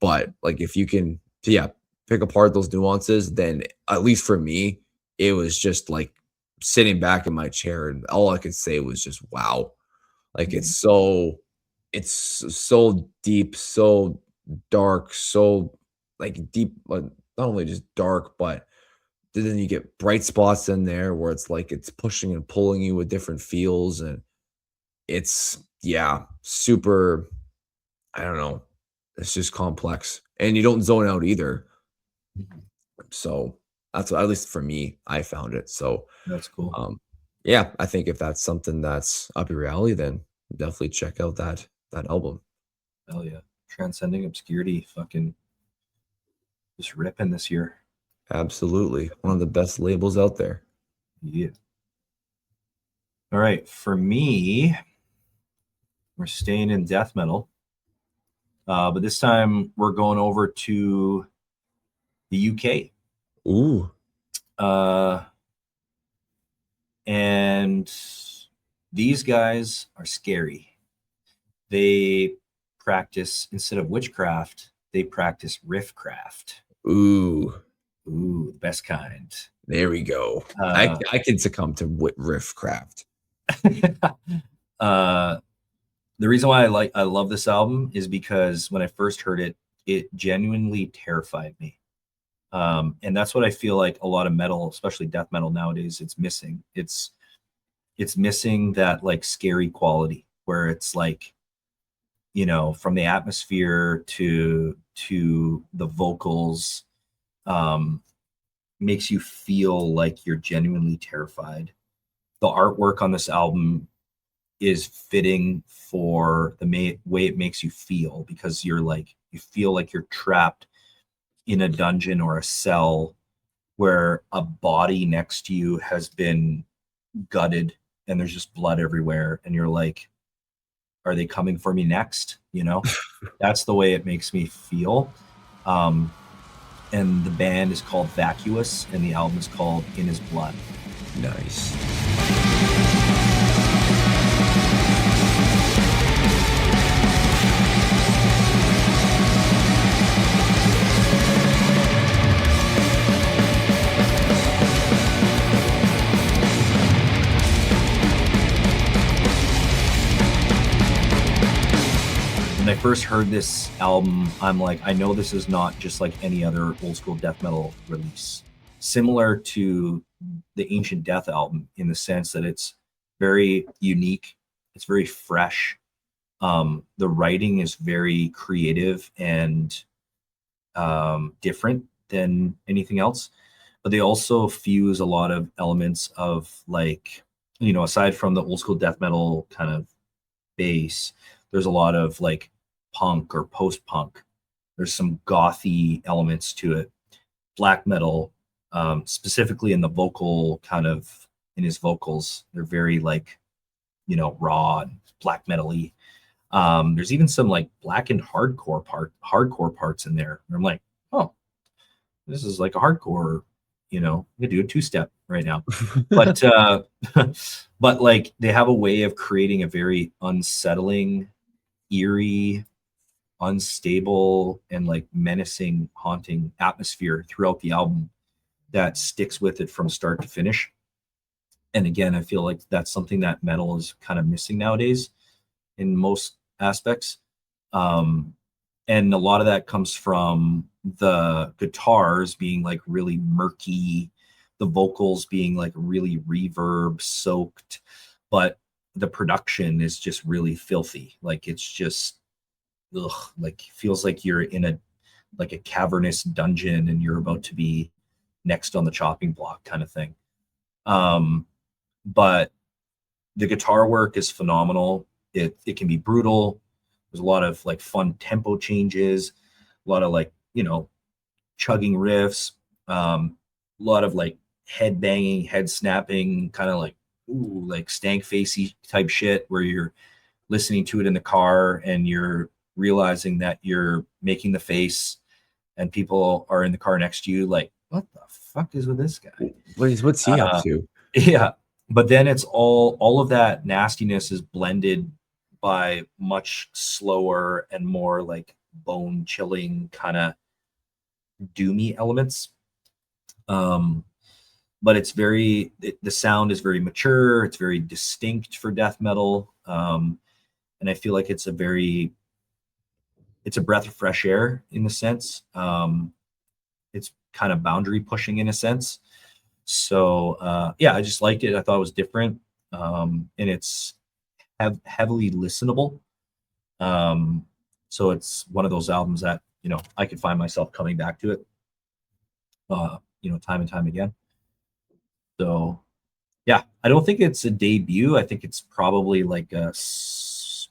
But like if you can, yeah, pick apart those nuances, then at least for me, it was just like sitting back in my chair, and all I could say was just wow. Like it's so deep, so dark, so like deep, not only just dark, but then you get bright spots in there where it's like it's pushing and pulling you with different feels, and it's yeah, super. I don't know. It's just complex, and you don't zone out either. So that's what, at least for me, I found it. So That's cool. yeah, I think if that's something that's up your alley, then definitely check out that album. Hell yeah. Transcending Obscurity, fucking just ripping this year. Absolutely, one of the best labels out there. Yeah. All right. For me, we're staying in death metal. But this time we're going over to the UK. Ooh, And these guys are scary. They practice, instead of witchcraft, they practice riffcraft. ooh, Ooh, the best kind. there we go. I can succumb to riffcraft. The reason why I love this album is because when I first heard it, it genuinely terrified me. And that's what I feel like a lot of metal, especially death metal nowadays, it's missing. It's missing that like scary quality where it's like, you know, from the atmosphere to the vocals, makes you feel like you're genuinely terrified. The artwork on this album is fitting for the way it makes you feel, because you're like, you feel like you're trapped in a dungeon or a cell where a body next to you has been gutted and there's just blood everywhere, and you're like, are they coming for me next? You know, that's the way it makes me feel. And the band is called Vacuous, and the album is called In His Blood. Nice. When I first heard this album, I'm like, I know this is not just like any other old school death metal release. Similar to the Ancient Death album in the sense that it's very unique, it's very fresh. The writing is very creative and different than anything else. But they also fuse a lot of elements of, like, you know, aside from the old school death metal kind of base, there's a lot of like punk or post-punk. There's some gothy elements to it. Black metal, specifically in the vocal kind of, in his vocals, they're very like, you know, raw and black metal-y. There's even some like blackened hardcore parts in there. And I'm like, oh, this is like a hardcore, you know, I could do a two-step right now. But but like they have a way of creating a very unsettling, eerie, unstable, and like menacing, haunting atmosphere throughout the album that sticks with it from start to finish. And again, I feel like that's something that metal is kind of missing nowadays in most aspects. And a lot of that comes from the guitars being like really murky, the vocals being like really reverb soaked, but the production is just really filthy. Like it's just, like feels like you're in a cavernous dungeon and you're about to be next on the chopping block kind of thing. But the guitar work is phenomenal. It can be brutal. There's a lot of like fun tempo changes, a lot of like, you know, chugging riffs, a lot of like head banging, head snapping, kind of like, ooh, like stank facey type shit where you're listening to it in the car and you're realizing that you're making the face and people are in the car next to you like, what the fuck is with this guy? What's he up to? Yeah. But then it's all of that nastiness is blended by much slower and more like bone chilling kind of doomy elements. But it's the sound is very mature. It's very distinct for death metal. And I feel like it's a breath of fresh air in a sense. It's kind of boundary pushing in a sense. So yeah, I just liked it. I thought it was different. And it's heavily listenable. So it's one of those albums that, you know, I could find myself coming back to it, you know, time and time again. So yeah, I don't think it's a debut. I think it's probably like a,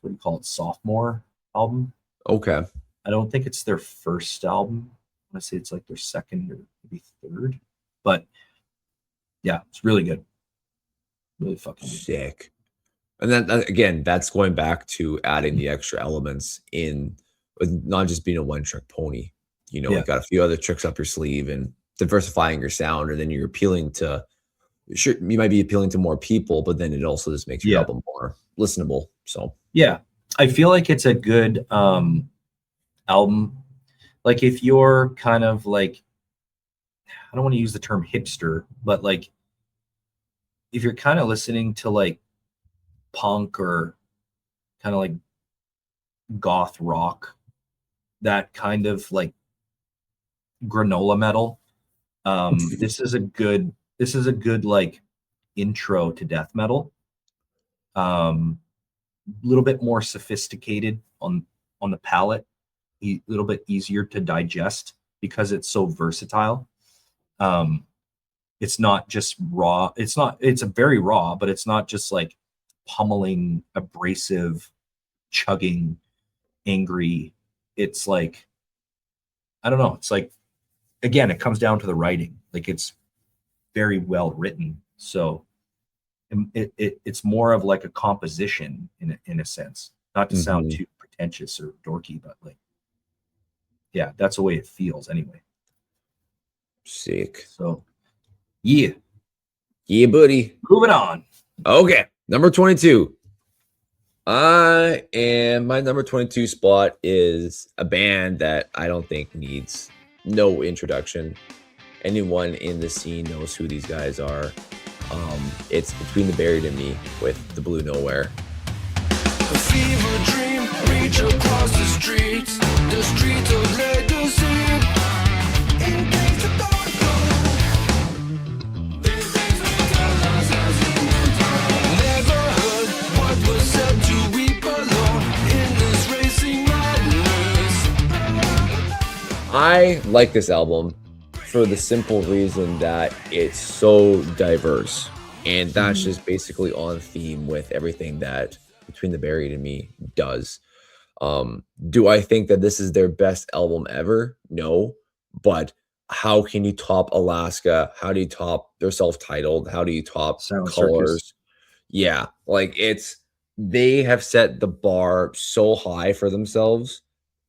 what do you call it, sophomore album. Okay. I don't think it's their first album. I want to say it's like their second or maybe third. But yeah, it's really good. Really fucking good. Sick. And then again, that's going back to adding the extra elements in, with not just being a one-trick pony. You know, you got a few other tricks up your sleeve and diversifying your sound, and then you're appealing to, sure, you might be appealing to more people, but then it also just makes your album more listenable. So yeah, I feel like it's a good album. Like if you're kind of like, I don't want to use the term hipster, but like if you're kind of listening to like punk or kind of like goth rock, that kind of like granola metal, this is a good like intro to death metal. A little bit more sophisticated on the palate, a little bit easier to digest because it's so versatile. It's not just raw. It's a very raw, but it's not just like pummeling, abrasive, chugging, angry. It's like, I don't know. It's like, again, it comes down to the writing. Like it's very well written. So it's more of like a composition in a sense, not to sound too pretentious or dorky, but like, yeah, that's the way it feels anyway. Sick. So yeah, buddy. moving on. Okay, number 22. My number 22 spot is a band that I don't think needs no introduction. Anyone in the scene knows who these guys are. It's Between the Buried and Me with The Blue Nowhere. A fever dream, reach across the streets of legacy. Engage the thought these things will tell us as you never heard what was said to weep alone in this racing madness. I like this album for the simple reason that it's so diverse, and that's just basically on theme with everything that Between the Buried and Me does. Do I think that this is their best album ever? No, but how can you top Alaska? How do you top their self-titled? How do you top Sound Colors? Circus. Yeah, like they have set the bar so high for themselves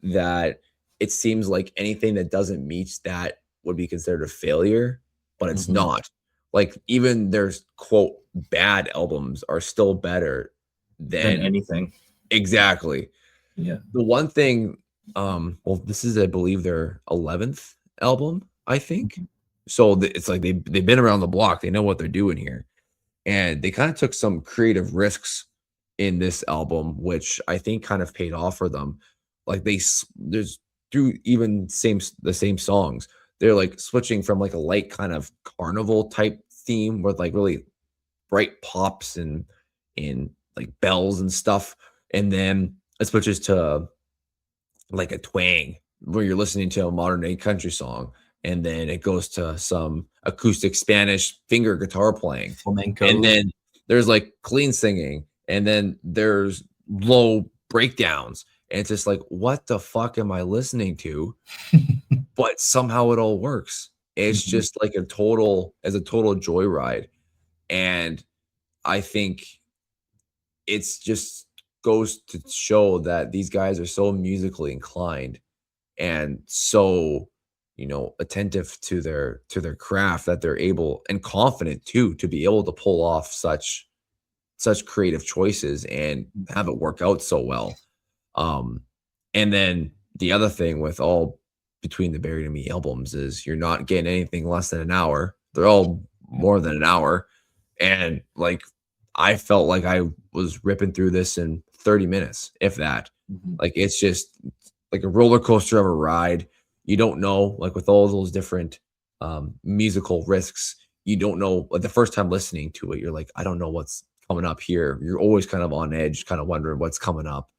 that it seems like anything that doesn't meet that would be considered a failure, but it's not. Like even their quote bad albums are still better than anything. Exactly. Yeah. The one thing, well, this is, I believe, their 11th album, I think. So it's like they've been around the block. They know what they're doing here, and they kind of took some creative risks in this album, which I think kind of paid off for them. Like there's through even the same songs, they're like switching from like a light kind of carnival type theme with like really bright pops and like bells and stuff, and then it switches to like a twang where you're listening to a modern day country song, and then it goes to some acoustic Spanish finger guitar playing, flamenco, and then there's like clean singing, and then there's low breakdowns, and it's just like, what the fuck am I listening to? But somehow it all works. It's just like a total joyride. And I think it's just goes to show that these guys are so musically inclined and so, you know, attentive to their craft that they're able, and confident too, to be able to pull off such such creative choices and have it work out so well. And then the other thing with all Between the Buried and Me albums is you're not getting anything less than an hour. They're all more than an hour. And like, I felt like I was ripping through this in 30 minutes, if that. Like, it's just like a roller coaster of a ride. You don't know, like with all those different musical risks, you don't know, like the first time listening to it, you're like, I don't know what's coming up here. You're always kind of on edge, kind of wondering what's coming up.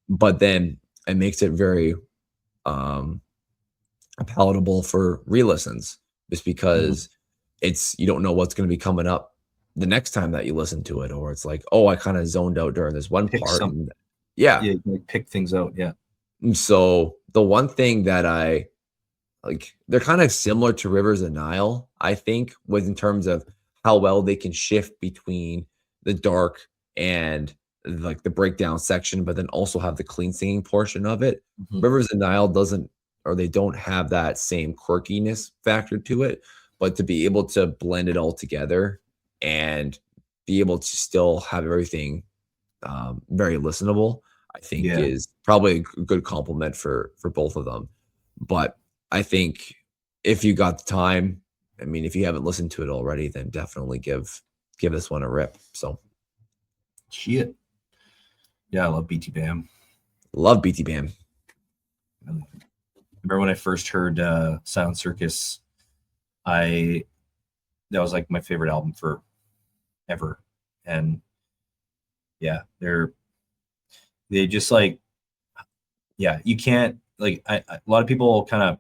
But then it makes it very palatable for re-listens, just because it's, you don't know what's going to be coming up the next time that you listen to it, or it's like, oh, I kind of zoned out during this one part. And, yeah, you like pick things out. Yeah. So the one thing that I like, they're kind of similar to Rivers of Nile, I think, with in terms of how well they can shift between the dark and like the breakdown section, but then also have the clean singing portion of it. Rivers of Nile doesn't, or they don't have that same quirkiness factor to it, but to be able to blend it all together and be able to still have everything very listenable, I think is probably a good compliment for both of them. But I think if you got the time, I mean, if you haven't listened to it already, then definitely give this one a rip. So shit. Yeah, I love BT Bam. Love BT Bam. Remember when I first heard Silent Circus, that was like my favorite album for ever. And yeah, they just like, yeah, you can't, like, a lot of people kind of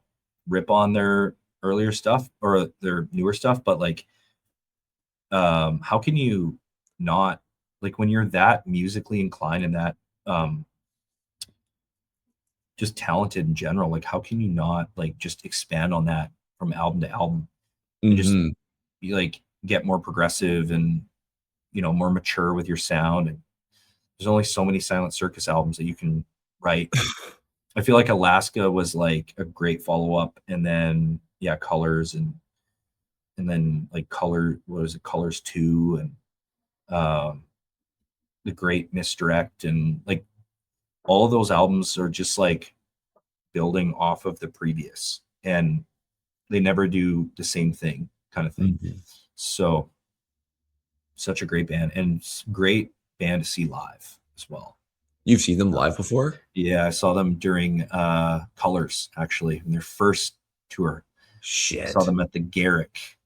rip on their earlier stuff or their newer stuff, but like, how can you not, like, when you're that musically inclined and that just talented in general, like, how can you not like just expand on that from album to album and just be like, get more progressive and, you know, more mature with your sound? And there's only so many Silent Circus albums that you can write. I feel like Alaska was like a great follow-up, and then Colors, and then like Colors 2, and The Great Misdirect, and like all of those albums are just like building off of the previous, and they never do the same thing, kind of thing. So such a great band, and great band to see live as well. You've seen them live before? Yeah, I saw them during Colors, actually, in their first tour. Shit. I saw them at the Garrick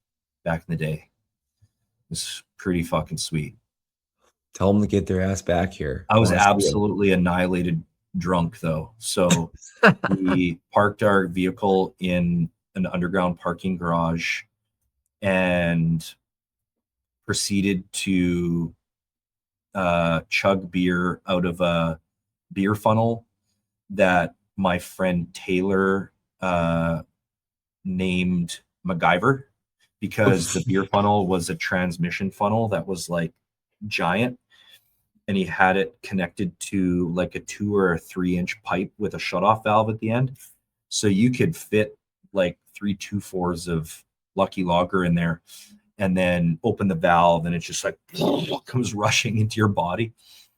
back in the day. It was pretty fucking sweet. Tell them to get their ass back here. I was absolutely annihilated drunk, though. So we parked our vehicle in an underground parking garage and proceeded to chug beer out of a beer funnel that my friend Taylor named MacGyver, because the beer funnel was a transmission funnel that was like giant, and he had it connected to like a 2 or 3 inch pipe with a shutoff valve at the end, so you could fit like 3 2-4s of Lucky Lager in there, and then open the valve, and it's just like comes rushing into your body.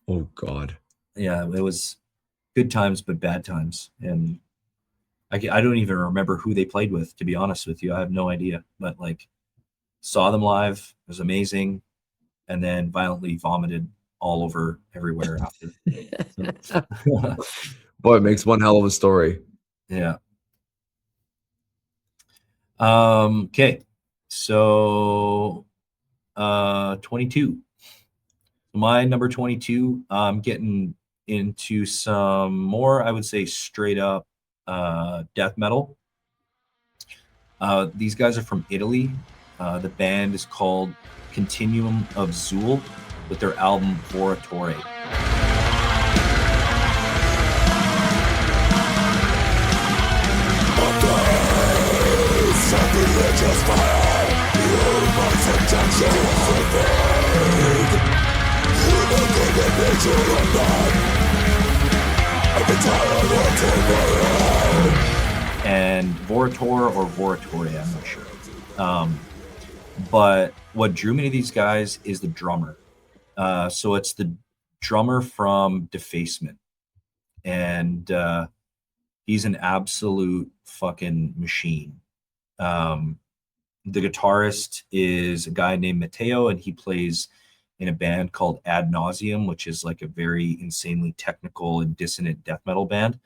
Oh God. Yeah, it was good times, but bad times. And I don't even remember who they played with, to be honest with you. I have no idea. But like, saw them live. It was amazing. And then violently vomited all over everywhere after. Boy, it makes one hell of a story. Yeah. Okay. So 22. My number 22, I'm getting into some more, I would say, straight up death metal. These guys are from Italy. The band is called Continuum of Xul, with their album Voratore. And Voratore or Voratore, I'm not sure. But what drew me to these guys is the drummer. So it's the drummer from Defacement, and he's an absolute fucking machine. The guitarist is a guy named Matteo, and he plays in a band called Ad Nauseum, which is like a very insanely technical and dissonant death metal band.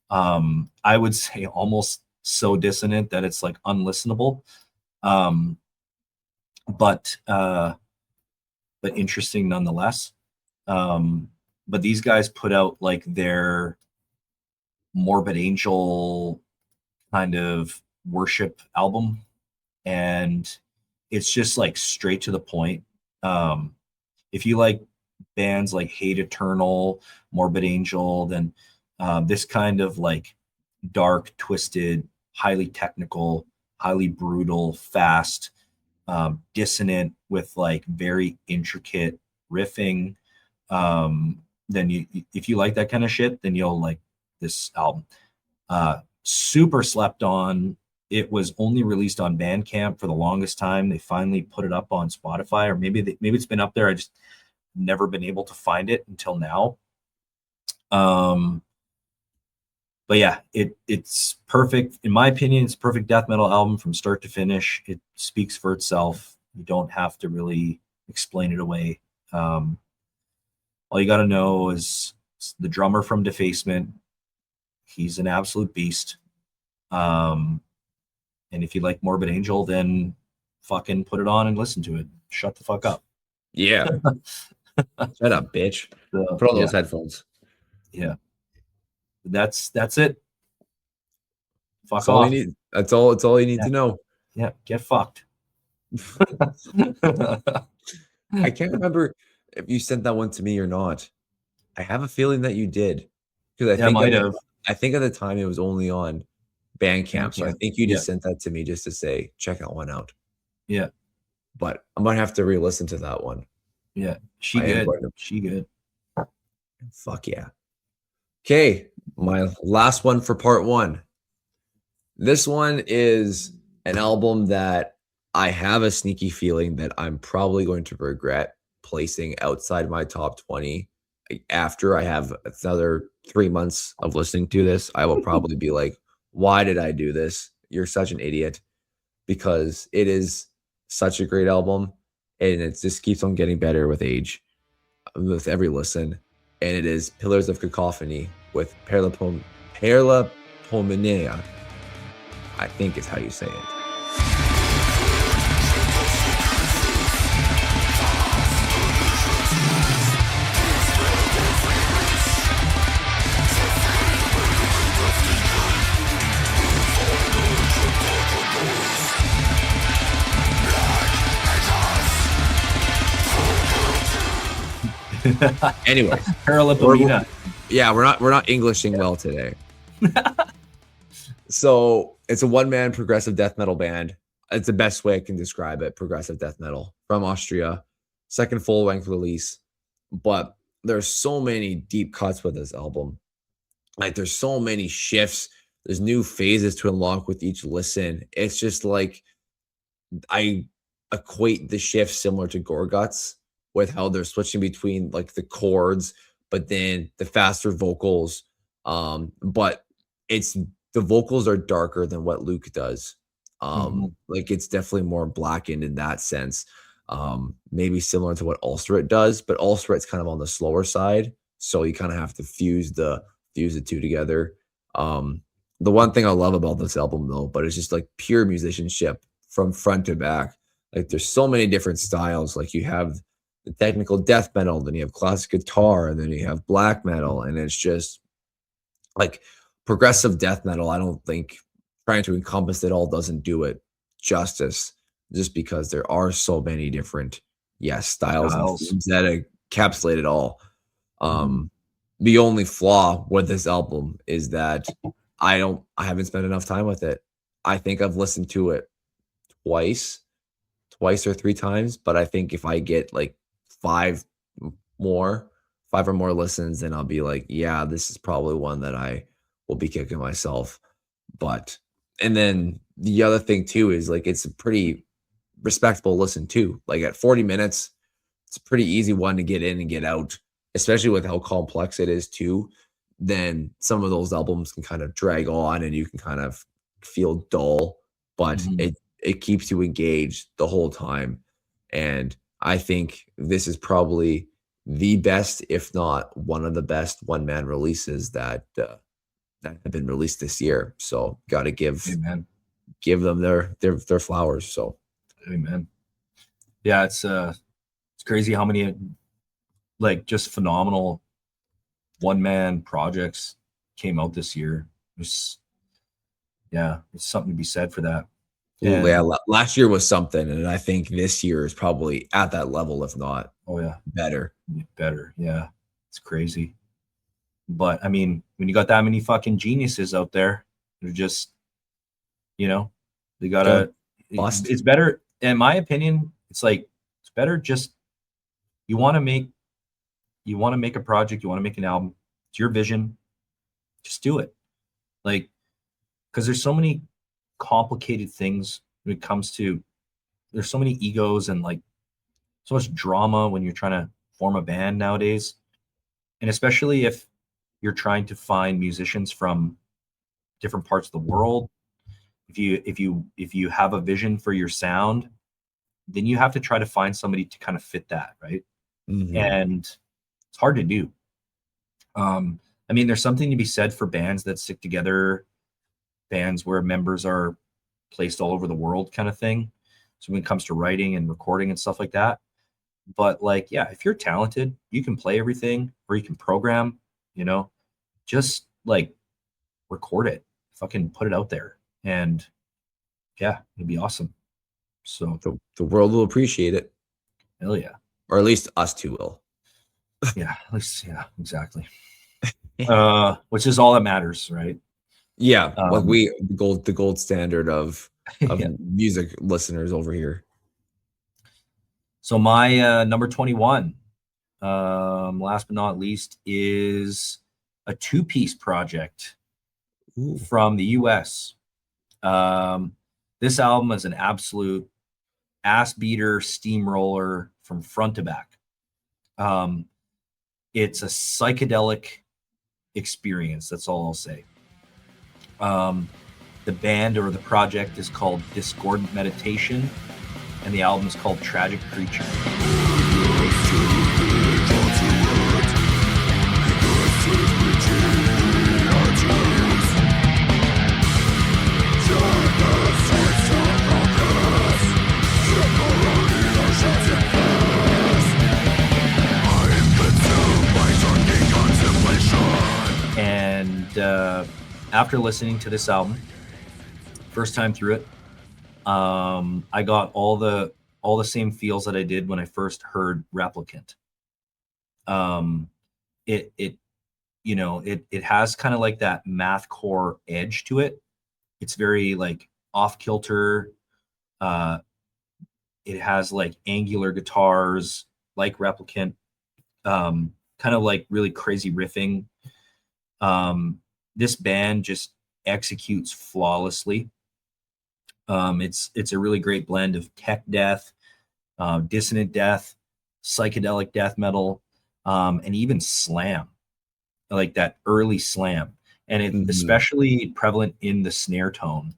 I would say almost so dissonant that it's like unlistenable. But interesting nonetheless. But these guys put out like their Morbid Angel kind of worship album, and it's just like straight to the point. If you like bands like Hate Eternal, Morbid Angel, then this kind of like dark, twisted, highly technical, highly brutal, fast, dissonant with like very intricate riffing. Then if you like that kind of shit, then you'll like this album. Super slept on. It was only released on Bandcamp for the longest time. They finally put it up on Spotify, or maybe it's been up there. I just never been able to find it until now. But yeah, it's perfect. In my opinion, it's a perfect death metal album from start to finish. It speaks for itself. You don't have to really explain it away. All you got to know is the drummer from Defacement. He's an absolute beast. And if you like Morbid Angel, then fucking put it on and listen to it. Shut the fuck up. Yeah. Shut up, bitch. Put on those headphones. Yeah. That's it. Fuck That's all off. you need. That's all you need to know. Yeah, get fucked. I can't remember if you sent that one to me or not. I have a feeling that you did. Because I might have. I think at the time it was only on Bandcamp. So I think you just sent that to me just to say, check that one out. Yeah. But I might have to re-listen to that one. Yeah. She good. Fuck yeah. Okay. My last one for part one. This one is an album that I have a sneaky feeling that I'm probably going to regret placing outside my top 20. After I have another 3 months of listening to this, I will probably be like, why did I do this? You're such an idiot. Because it is such a great album, and it just keeps on getting better with age, with every listen. And it is Pillars of Cacophony with Perlapomenea, I think is how you say it. Anyway, Paralipomena. We're not Englishing well today. So it's a one-man progressive death metal band. It's the best way I can describe it. Progressive death metal from Austria, second full-length release. But there's so many deep cuts with this album. Like there's so many shifts. There's new phases to unlock with each listen. It's just like I equate the shift similar to Gorguts, with how they're switching between like the chords, but then the faster vocals. But the vocals are darker than what Luke does. Like it's definitely more blackened in that sense. Maybe similar to what Ulcerate does, but Ulcerate's kind of on the slower side. So you kind of have to fuse the two together. The one thing I love about this album though, but it's just like pure musicianship from front to back. Like there's so many different styles. Like you have the technical death metal, then you have classic guitar, and then you have black metal, and it's just like progressive death metal. I don't think trying to encompass it all doesn't do it justice, just because there are so many different styles and themes that encapsulate it all. The only flaw with this album is that I haven't spent enough time with it. I think I've listened to it twice or three times, but I think if I get like five or more listens, then I'll be like, yeah, this is probably one that I will be kicking myself. And then the other thing too is like it's a pretty respectable listen too. Like at 40 minutes, it's a pretty easy one to get in and get out, especially with how complex it is too. Then some of those albums can kind of drag on and you can kind of feel dull, but it keeps you engaged the whole time. And I think this is probably the best, if not one of the best one-man releases that that have been released this year. So got to give them their flowers. So amen. Yeah, it's crazy how many like just phenomenal one-man projects came out this year. It's something to be said for that. And, yeah, last year was something, and I think this year is probably at that level, if not better. Yeah, it's crazy. But I mean, when you got that many fucking geniuses out there, they're just, they gotta bust. It's better, in my opinion. It's like it's better just you want to make a project, you want to make an album. It's your vision. Just do it. Like, because there's so many complicated things when it comes to, there's so many egos and like so much drama when you're trying to form a band nowadays. And especially if you're trying to find musicians from different parts of the world, if you have a vision for your sound, then you have to try to find somebody to kind of fit that, right? And it's hard to do. I mean, there's something to be said for bands that stick together, bands where members are placed all over the world kind of thing. So when it comes to writing and recording and stuff like that. But like, yeah, if you're talented, you can play everything or you can program, just like record it, fucking put it out there. And yeah, it'd be awesome. So the world will appreciate it. Hell yeah. Or at least us two will. Yeah, at least, yeah, exactly. Which is all that matters, right? Yeah, like the gold standard of music listeners over here. So my number 21, last but not least, is a 2-piece project from the US. This album is an absolute ass beater steamroller from front to back. It's a psychedelic experience. That's all I'll say. The band or the project is called Discordant Meditation, and the album is called Tragic Creature. And after listening to this album, first time through it, I got all the same feels that I did when I first heard Replicant. It has kind of like that mathcore edge to it. It's very like off kilter. It has like angular guitars like Replicant, kind of like really crazy riffing. This band just executes flawlessly. It's a really great blend of tech death, dissonant death, psychedelic death metal, and even slam, like that early slam. And it's especially prevalent in the snare tone.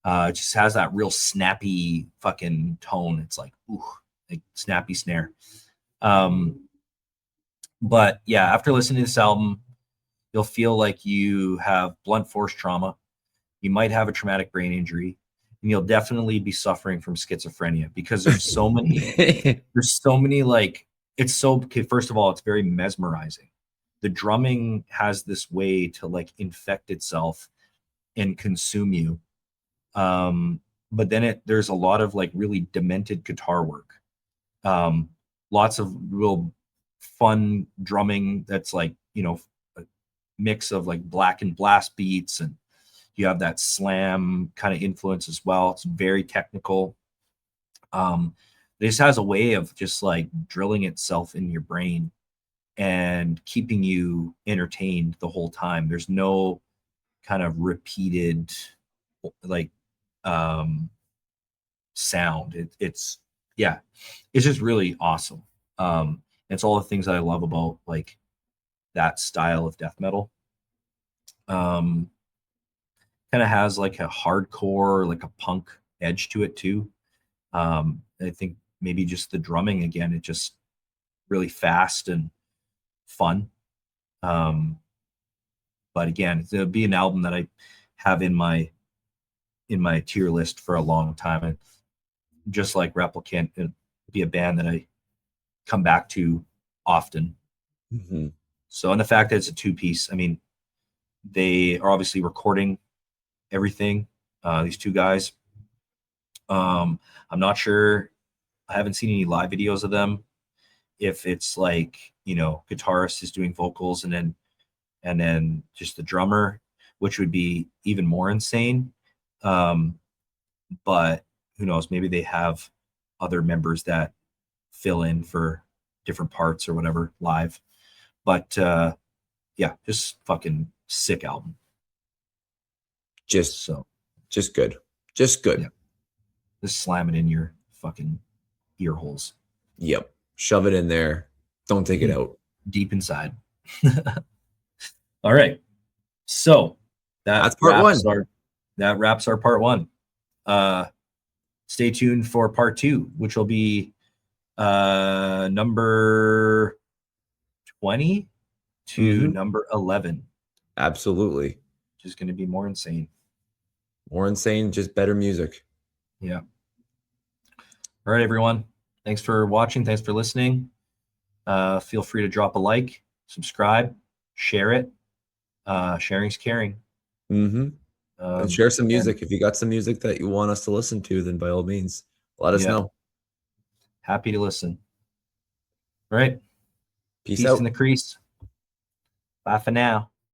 It just has that real snappy fucking tone. It's like, ooh, like snappy snare. But yeah, after listening to this album, you'll feel like you have blunt force trauma. You might have a traumatic brain injury. And you'll definitely be suffering from schizophrenia because there's so many like, it's so, okay, first of all, it's very mesmerizing. The drumming has this way to like infect itself and consume you. But then there's a lot of like really demented guitar work. Lots of real fun drumming that's like, a mix of like black and blast beats, and you have that slam kind of influence as well. It's very technical. This has a way of just like drilling itself in your brain and keeping you entertained the whole time. There's no kind of repeated like sound. It's just really awesome. It's all the things that I love about like that style of death metal. Kind of has like a hardcore, like a punk edge to it too. I think maybe just the drumming again, it just really fast and fun. But again, it'll be an album that I have in my tier list for a long time. And just like Replicant, it'll be a band that I come back to often. Mm-hmm. So, and the fact that it's a 2-piece, I mean, they are obviously recording everything. These two guys. I'm not sure. I haven't seen any live videos of them. If it's like, you know, guitarist is doing vocals and then just the drummer, which would be even more insane. But who knows? Maybe they have other members that fill in for different parts or whatever live. But yeah, just fucking sick album. Just good. Yeah. Just slam it in your fucking ear holes. Yep. Shove it in there. Don't take it out. Deep inside. All right. So that's part one. That wraps our part one. Stay tuned for part two, which will be number 20 to number 11. Absolutely. Which is going to be more insane. More insane, just better music. Yeah. All right, everyone. Thanks for watching. Thanks for listening. Feel free to drop a like, subscribe, share it. Sharing's caring. And share some music. If you got some music that you want us to listen to, then by all means, let us know. Happy to listen. All right. Peace out. In the crease. Bye for now.